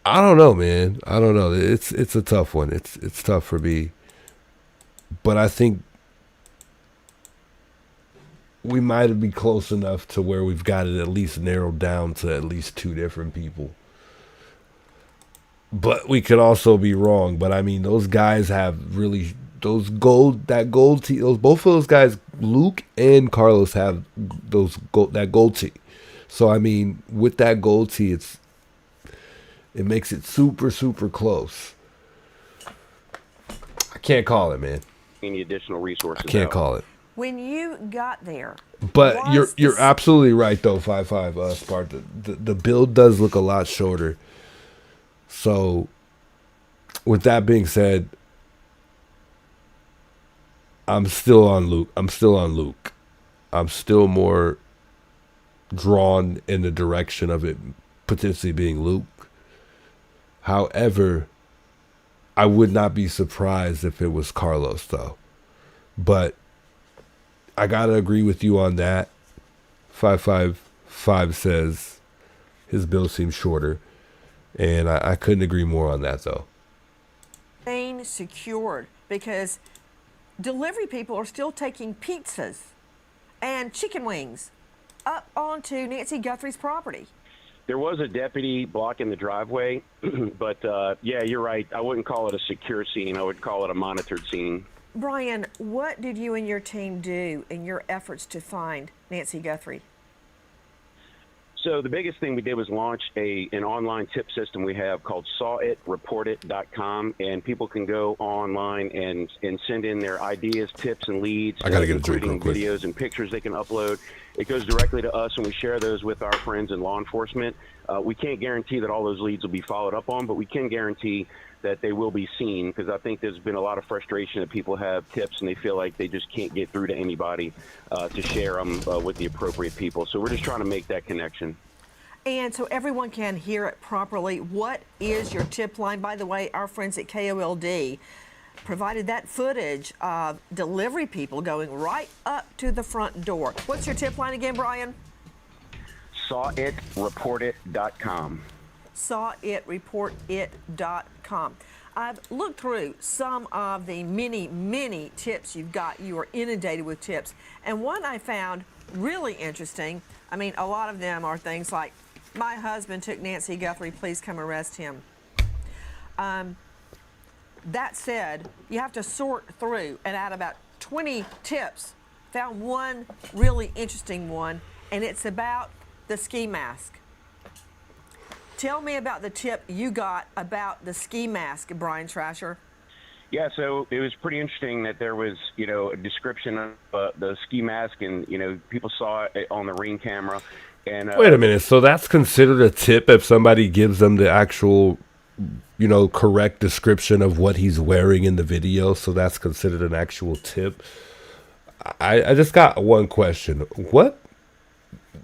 I don't know, man. I don't know. It's a tough one. It's tough for me. But I think we might be close enough to where we've got it at least narrowed down to at least 2 different people. But we could also be wrong. But I mean, those guys have really both of those guys, Luke and Carlos, have that gold tee. So I mean, with that gold tee, it makes it super, super close. I can't call it, man. Any additional resources? I can't call it. When you got there, but you're absolutely right though. 5'5" Spart. The build does look a lot shorter. So, with that being said, I'm still on Luke. I'm still more drawn in the direction of it potentially being Luke. However, I would not be surprised if it was Carlos though. But I gotta agree with you on that. 555 says his build seems shorter, and I couldn't agree more on that though. Staying secured, because delivery people are still taking pizzas and chicken wings up onto Nancy Guthrie's property. There was a deputy blocking the driveway, but yeah, you're right. I wouldn't call it a secure scene. I would call it a monitored scene. Brian, what did you and your team do in your efforts to find Nancy Guthrie? So the biggest thing we did was launch an online tip system we have called sawitreport.com, and people can go online and send in their ideas, tips, and leads. I gotta get a drink including real quick. videos and pictures they can upload. It goes directly to us, and we share those with our friends in law enforcement. We can't guarantee that all those leads will be followed up on, but we can guarantee that they will be seen, because I think there's been a lot of frustration that people have tips and they feel like they just can't get through to anybody to share them with the appropriate people. So we're just trying to make that connection. And so everyone can hear it properly, what is your tip line? By the way, our friends at KOLD provided that footage of delivery people going right up to the front door. What's your tip line again, Brian? Sawitreport.com. Sawitreport.com. I've looked through some of the many tips you've got. You are inundated with tips. And one I found really interesting, I mean, a lot of them are things like, my husband took Nancy Guthrie, please come arrest him. That said, you have to sort through, and out of about 20 tips, found one really interesting one, and it's about the ski mask. Tell me about the tip you got about the ski mask, Brian Trasher. Yeah, so it was pretty interesting that there was, a description of the ski mask, and, people saw it on the Ring camera. And Wait a minute. So that's considered a tip if somebody gives them the actual, correct description of what he's wearing in the video. So that's considered an actual tip. I just got one question. What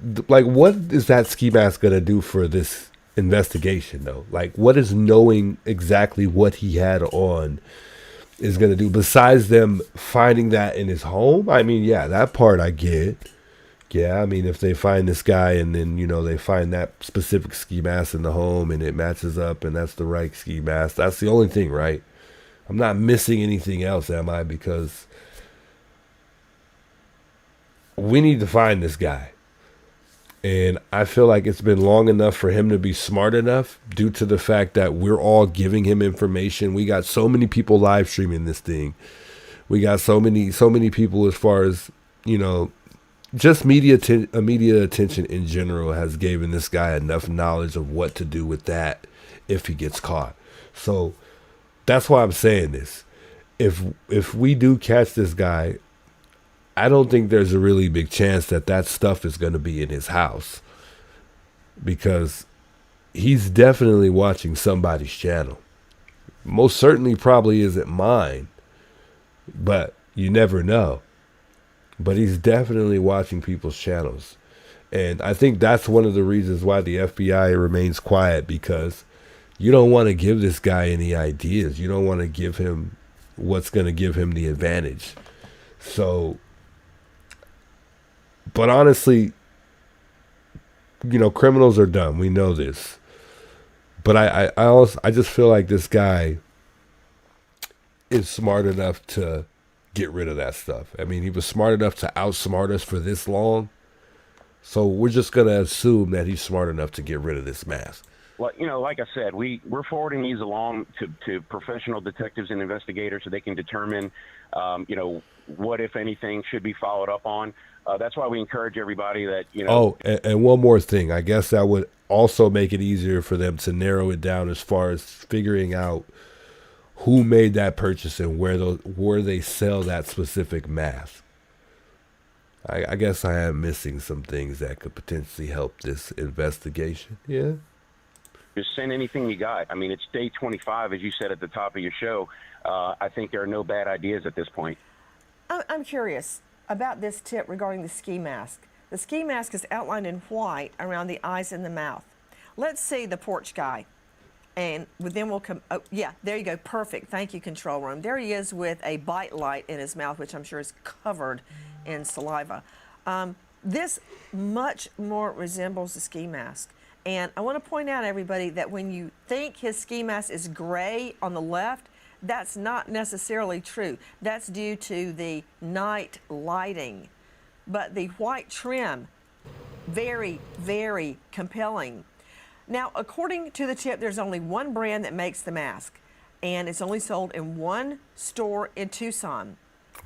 is that ski mask going to do for this investigation, though? Like, what is knowing exactly what he had on is going to do besides them finding that in his home? I mean, yeah, that part I get. Yeah, I mean, if they find this guy and then, they find that specific ski mask in the home and it matches up and that's the right ski mask, that's the only thing, right? I'm not missing anything else, am I? Because we need to find this guy. And I feel like it's been long enough for him to be smart enough due to the fact that we're all giving him information. We got so many people live streaming this thing. We got so many people as far as, just media attention in general has given this guy enough knowledge of what to do with that if he gets caught. So that's why I'm saying this. If we do catch this guy, I don't think there's a really big chance that that stuff is going to be in his house, because he's definitely watching somebody's channel. Most certainly probably isn't mine, but you never know. But he's definitely watching people's channels. And I think that's one of the reasons why the FBI remains quiet, because you don't want to give this guy any ideas. You don't want to give him what's going to give him the advantage. So, but honestly, you know, criminals are dumb. We know this. But I just feel like this guy is smart enough to get rid of that stuff. I mean, he was smart enough to outsmart us for this long. So we're just going to assume that he's smart enough to get rid of this mask. Well, you know, like I said, we're forwarding these along to professional detectives and investigators so they can determine, you know, what, if anything, should be followed up on. That's why we encourage everybody that, you know. Oh, and one more thing. I guess that would also make it easier for them to narrow it down as far as figuring out who made that purchase and where they sell that specific mask. I guess I am missing some things that could potentially help this investigation. Yeah. Just send anything you got. I mean, it's day 25, as you said at the top of your show. I think there are no bad ideas at this point. I'm curious about this tip regarding the ski mask. The ski mask is outlined in white around the eyes and the mouth. Let's see the porch guy. And then we'll come, oh, yeah, there you go, perfect. Thank you, control room. There he is with a bite light in his mouth, which I'm sure is covered in saliva. This much more resembles the ski mask. And I want to point out, everybody, that when you think his ski mask is gray on the left, that's not necessarily true. That's due to the night lighting. But the white trim, very, very compelling. Now, according to the tip, there's only one brand that makes the mask, and it's only sold in one store in Tucson.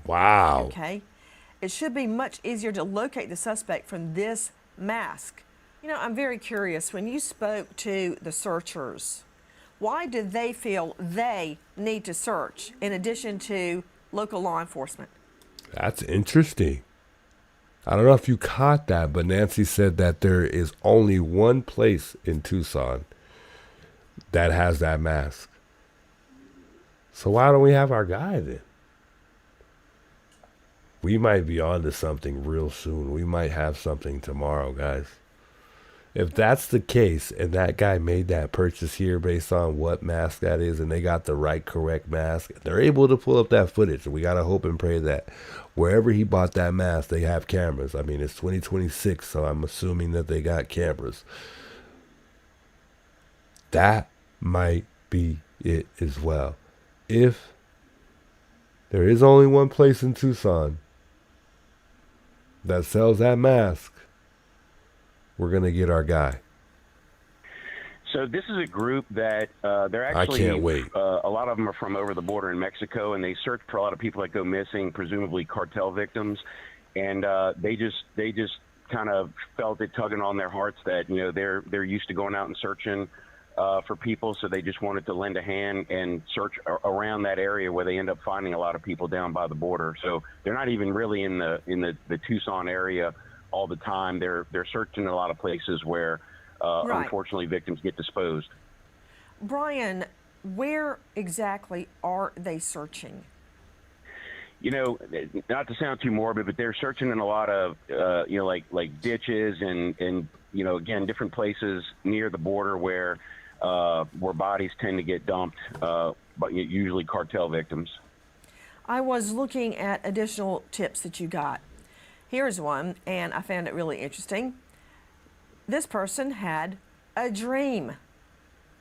Wow. Okay. It should be much easier to locate the suspect from this mask. You know, I'm very curious. When you spoke to the searchers, why did they feel they need to search in addition to local law enforcement? That's interesting. I don't know if you caught that, but Nancy said that there is only one place in Tucson that has that mask. So why don't we have our guy then? We might be on to something real soon. We might have something tomorrow, guys. If that's the case and that guy made that purchase here based on what mask that is and they got the right, correct mask, they're able to pull up that footage. We got to hope and pray that wherever he bought that mask, they have cameras. I mean, it's 2026, so I'm assuming that they got cameras. That might be it as well. If there is only one place in Tucson that sells that mask, we're going to get our guy. So this is a group that they're actually, I can't wait. A lot of them are from over the border in Mexico, and they search for a lot of people that go missing, presumably cartel victims. And they just kind of felt it tugging on their hearts that, you know, they're used to going out and searching for people, so they just wanted to lend a hand and search around that area where they end up finding a lot of people down by the border. So they're not even really in the Tucson area all the time. They're searching in a lot of places where Right. unfortunately victims get disposed. Brian, where exactly are they searching? You know, not to sound too morbid, but they're searching in a lot of you know, like ditches and you know, again, different places near the border where bodies tend to get dumped, but usually cartel victims. I was looking at additional tips that you got. Here's one, and I found it really interesting. This person had a dream.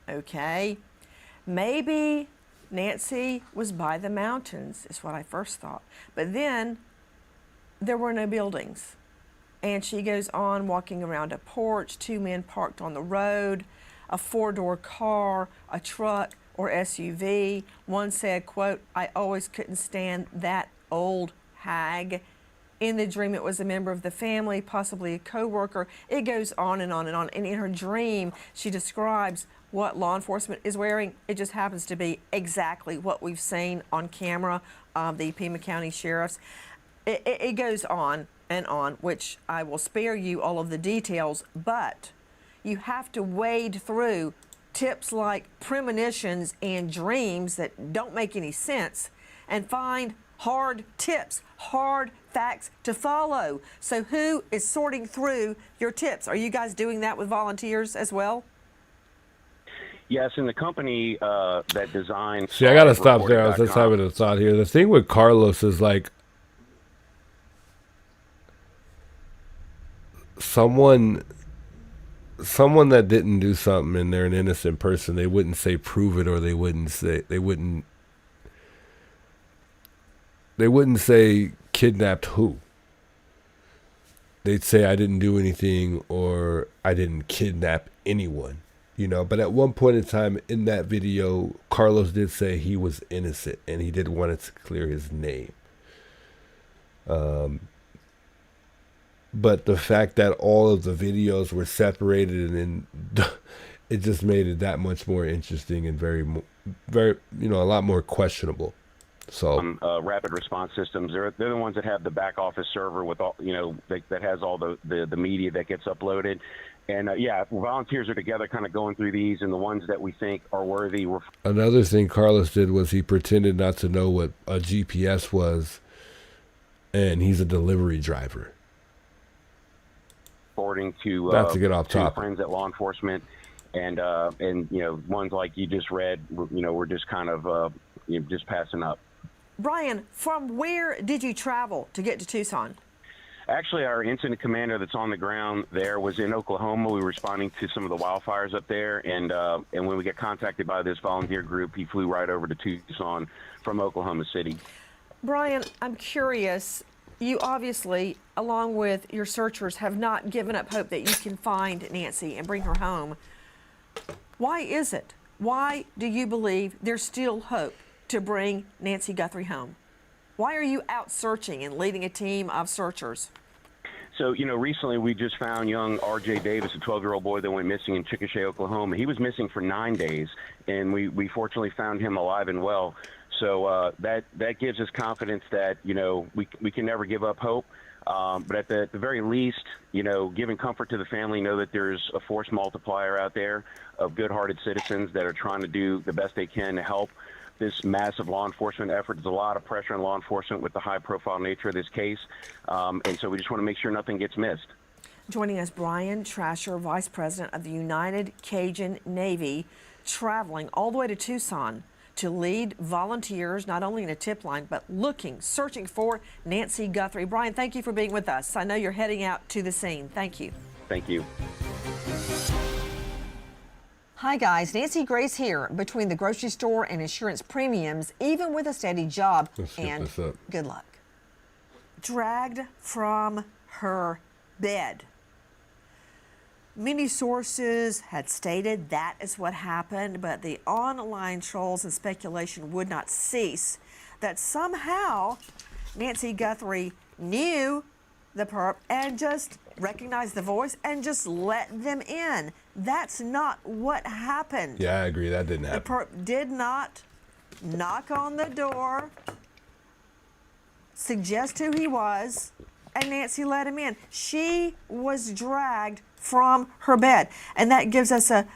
Okay, maybe Nancy was by the mountains, is what I first thought. But then there were no buildings. And she goes on walking around a porch, two men parked on the road, a four-door car, a truck or SUV. One said, quote, "I always couldn't stand that old hag." In the dream, it was a member of the family, possibly a co-worker. It goes on and on and on. And in her dream, she describes what law enforcement is wearing. It just happens to be exactly what we've seen on camera of the Pima County sheriffs. It goes on and on, which I will spare you all of the details, but you have to wade through tips like premonitions and dreams that don't make any sense and find hard tips, hard facts to follow. So who is sorting through your tips? Are you guys doing that with volunteers as well? Yes, and the company that designed... See, I got to stop there. I was just having a thought here. The thing with Carlos is like, someone that didn't do something and they're an innocent person, they wouldn't say prove it, or they wouldn't say kidnapped who. They'd say I didn't do anything or I didn't kidnap anyone, you know. But at one point in time in that video, Carlos did say he was innocent and he did want to clear his name. But the fact that all of the videos were separated, and then it just made it that much more interesting and very, you know, a lot more questionable. So rapid response systems, they're the ones that have the back office server with all, you know, that has all the media that gets uploaded. And yeah, volunteers are together kind of going through these, and the ones that we think are worthy. Another thing Carlos did was he pretended not to know what a GPS was, and he's a delivery driver. According to not to get off topic, friends at law enforcement, and you know, ones like you just read, you know, we're just kind of you know, just passing up. Brian, from where did you travel to get to Tucson? Actually, our incident commander that's on the ground there was in Oklahoma. We were responding to some of the wildfires up there, and when we got contacted by this volunteer group, he flew right over to Tucson from Oklahoma City. Brian, I'm curious. You obviously, along with your searchers, have not given up hope that you can find Nancy and bring her home. Why is it? Why do you believe there's still hope to bring Nancy Guthrie home? Why are you out searching and leading a team of searchers? So, you know, recently we just found young R.J. Davis, a 12-year-old boy that went missing in Chickasha, Oklahoma. He was missing for 9 days, and we fortunately found him alive and well. So that gives us confidence that, you know, we can never give up hope. But at the very least, you know, giving comfort to the family, know that there's a force multiplier out there of good-hearted citizens that are trying to do the best they can to help this massive law enforcement effort. There's a lot of pressure on law enforcement with the high-profile nature of this case, and so we just want to make sure nothing gets missed. Joining us, Brian Trasher, Vice President of the United Cajun Navy, traveling all the way to Tucson to lead volunteers, not only in a tip line, but searching for Nancy Guthrie. Brian, thank you for being with us. I know you're heading out to the scene. Thank you. Thank you. Hi guys, Nancy Grace here. Between the grocery store and insurance premiums, even with a steady job, and good luck. Dragged from her bed. Many sources had stated that is what happened, but the online trolls and speculation would not cease that somehow Nancy Guthrie knew the perp and just recognized the voice and just let them in. That's not what happened. Yeah, I agree. That didn't happen. The perp did not knock on the door, suggest who he was, and Nancy let him in. She was dragged from her bed. And that gives us a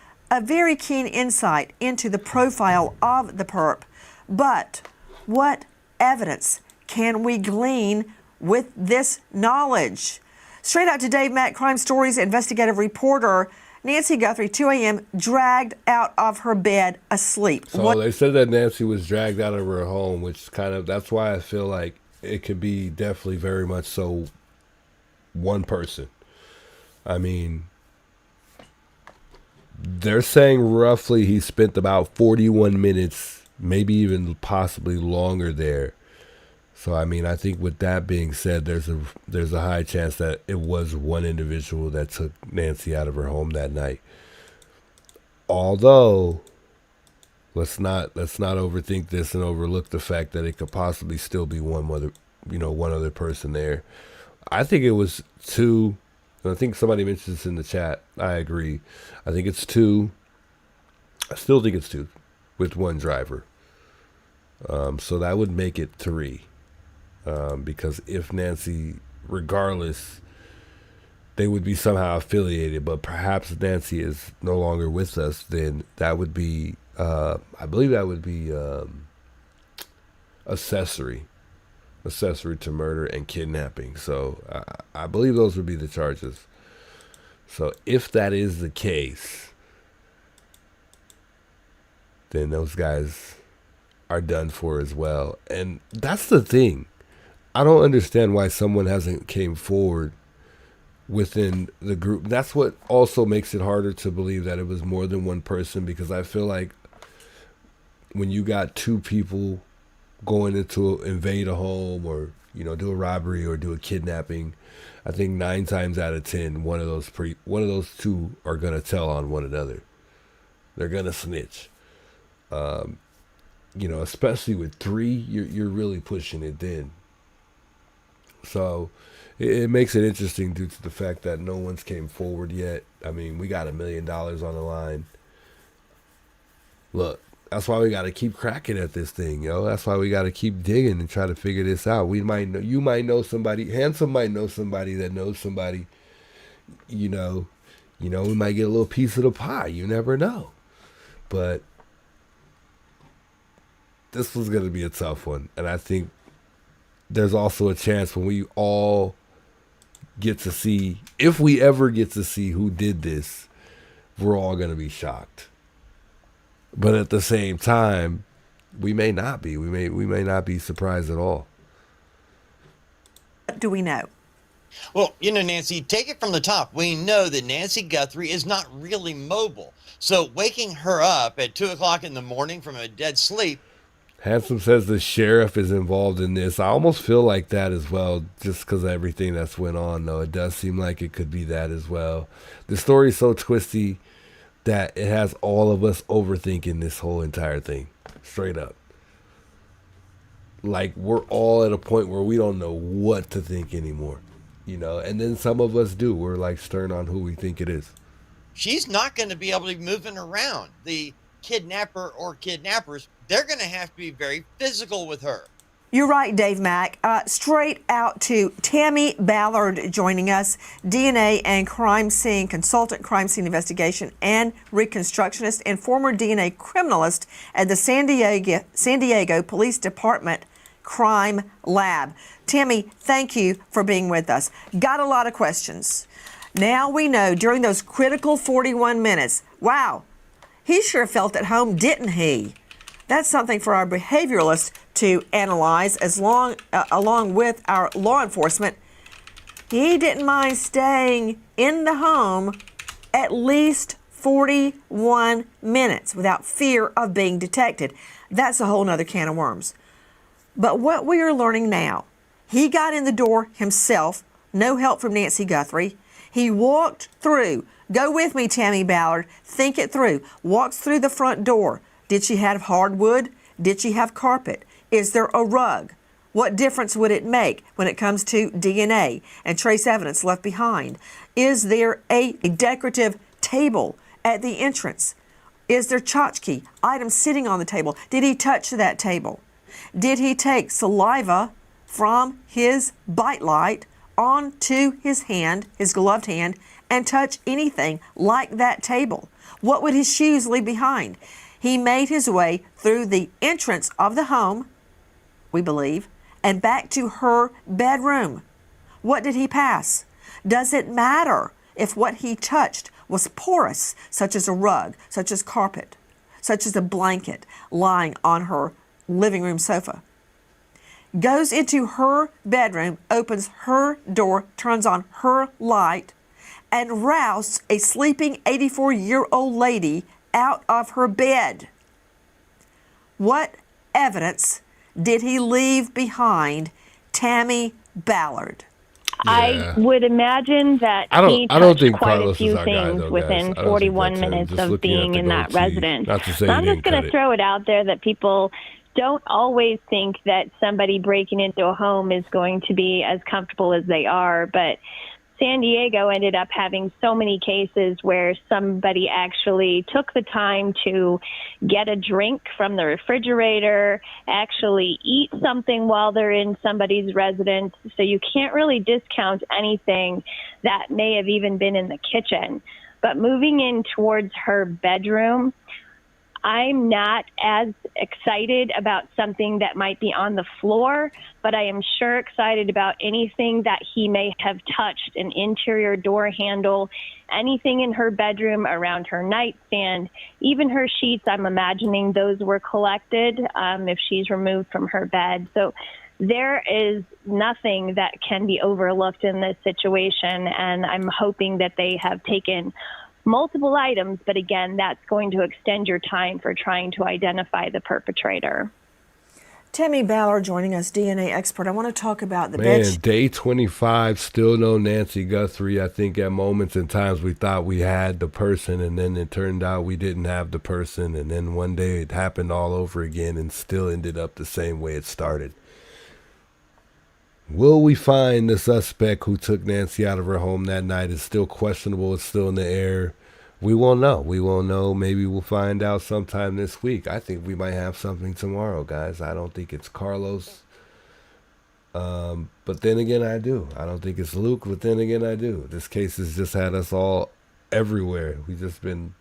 very keen insight into the profile of the perp. But what evidence can we glean with this knowledge? Straight Out Today, Matt Crime Stories investigative reporter Nancy Guthrie, 2 a.m., dragged out of her bed asleep. So they said that Nancy was dragged out of her home, which that's why I feel like it could be definitely very much so one person. I mean, they're saying roughly he spent about 41 minutes, maybe even possibly longer there. So, I mean, I think with that being said, there's a high chance that it was one individual that took Nancy out of her home that night. Although, let's not overthink this and overlook the fact that it could possibly still be one other person there. I think it was two. I think somebody mentioned this in the chat. I agree. I think it's two. I still think it's two with one driver. So that would make it three. because if Nancy, regardless, they would be somehow affiliated, but perhaps Nancy is no longer with us, then that would be, I believe that would be accessory to murder and kidnapping. So I believe those would be the charges. So if that is the case, then those guys are done for as well. And that's the thing. I don't understand why someone hasn't came forward within the group. That's what also makes it harder to believe that it was more than one person, because I feel like when you got two people going into invade a home or, you know, do a robbery or do a kidnapping, I think 9 times out of 10, one of those two are gonna tell on one another. They're gonna snitch. You know, especially with 3, you're really pushing it then. So it makes it interesting due to the fact that no one's came forward yet. I mean, we got $1 million on the line. Look, that's why we got to keep cracking at this thing, yo. That's why we got to keep digging and try to figure this out. You might know somebody. Handsome might know somebody that knows somebody. You know, we might get a little piece of the pie. You never know. But this was going to be a tough one, and I think there's also a chance when we all get to see, if we ever get to see who did this, we're all going to be shocked. But at the same time, we may not be. We may not be surprised at all. What do we know? Well, you know, Nancy, take it from the top. We know that Nancy Guthrie is not really mobile. So waking her up at 2 o'clock in the morning from a dead sleep. Handsome says the sheriff is involved in this. I almost feel like that as well, just because of everything that's went on, though. It does seem like it could be that as well. The story's so twisty that it has all of us overthinking this whole entire thing. Straight up. Like, we're all at a point where we don't know what to think anymore. You know, and then some of us do. We're like stern on who we think it is. She's not going to be able to be moving around. The kidnapper or kidnappers, they're going to have to be very physical with her. You're right, Dave Mack. Straight out to Tammy Ballard joining us, DNA and crime scene consultant, crime scene investigation and reconstructionist, and former DNA criminalist at the San Diego Police Department Crime Lab. Tammy, thank you for being with us. Got a lot of questions. Now we know during those critical 41 minutes, wow, he sure felt at home, didn't he? That's something for our behavioralists to analyze along with our law enforcement. He didn't mind staying in the home at least 41 minutes without fear of being detected. That's a whole nother can of worms. But what we are learning now, he got in the door himself, no help from Nancy Guthrie. He walked through. Go with me, Tammy Ballard. Think it through. Walks through the front door. Did she have hardwood? Did she have carpet? Is there a rug? What difference would it make when it comes to DNA and trace evidence left behind? Is there a decorative table at the entrance? Is there tchotchke items sitting on the table? Did he touch that table? Did he take saliva from his bite light onto his hand, his gloved hand, and touch anything like that table? What would his shoes leave behind? He made his way through the entrance of the home, we believe, and back to her bedroom. What did he pass? Does it matter if what he touched was porous, such as a rug, such as carpet, such as a blanket lying on her living room sofa? Goes into her bedroom, opens her door, turns on her light, and rousts a sleeping 84-year-old lady out of her bed. What evidence did he leave behind, Tammy Ballard? I would imagine that he touched quite a few things within 41 minutes of being in that residence. I'm just going to throw it out there that people don't always think that somebody breaking into a home is going to be as comfortable as they are, but San Diego ended up having so many cases where somebody actually took the time to get a drink from the refrigerator, actually eat something while they're in somebody's residence. So you can't really discount anything that may have even been in the kitchen. But moving in towards her bedroom, I'm not as excited about something that might be on the floor, but I am sure excited about anything that he may have touched, an interior door handle, anything in her bedroom, around her nightstand, even her sheets. I'm imagining those were collected if she's removed from her bed. So there is nothing that can be overlooked in this situation, and I'm hoping that they have taken multiple items, but again, that's going to extend your time for trying to identify the perpetrator. Tammy Ballard joining us, DNA expert. I want to talk about the day 25, still no Nancy Guthrie. I think at moments and times we thought we had the person, and then it turned out we didn't have the person, and then one day it happened all over again and still ended up the same way it started. Will we find the suspect who took Nancy out of her home that night? Is still questionable. It's still in the air. We won't know. We won't know. Maybe we'll find out sometime this week. I think we might have something tomorrow, guys. I don't think it's Carlos. But then again, I do. I don't think it's Luke, but then again, I do. This case has just had us all everywhere. We've just been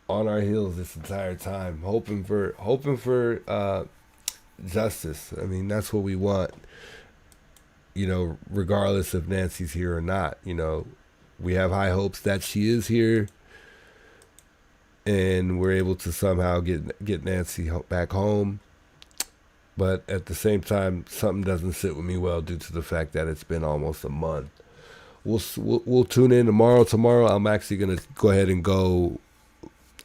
on our heels this entire time, hoping for justice. I mean, that's what we want. You know, regardless if Nancy's here or not, you know, we have high hopes that she is here and we're able to somehow get Nancy back home. But at the same time, something doesn't sit with me well due to the fact that it's been almost a month. We'll tune in tomorrow. Tomorrow, I'm actually going to go ahead and go.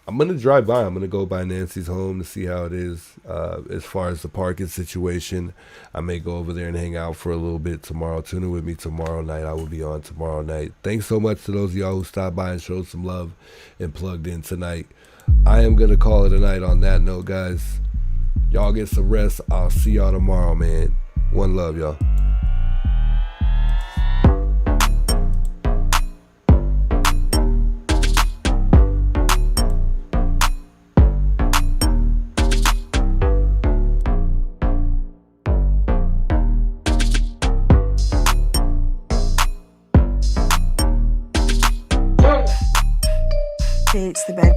I'm going to drive by. I'm going to go by Nancy's home to see how it is as far as the parking situation. I may go over there and hang out for a little bit tomorrow. Tune in with me tomorrow night. I will be on tomorrow night. Thanks so much to those of y'all who stopped by and showed some love and plugged in tonight. I am going to call it a night on that note, guys. Y'all get some rest. I'll see y'all tomorrow, man. One love, y'all. It's the bed.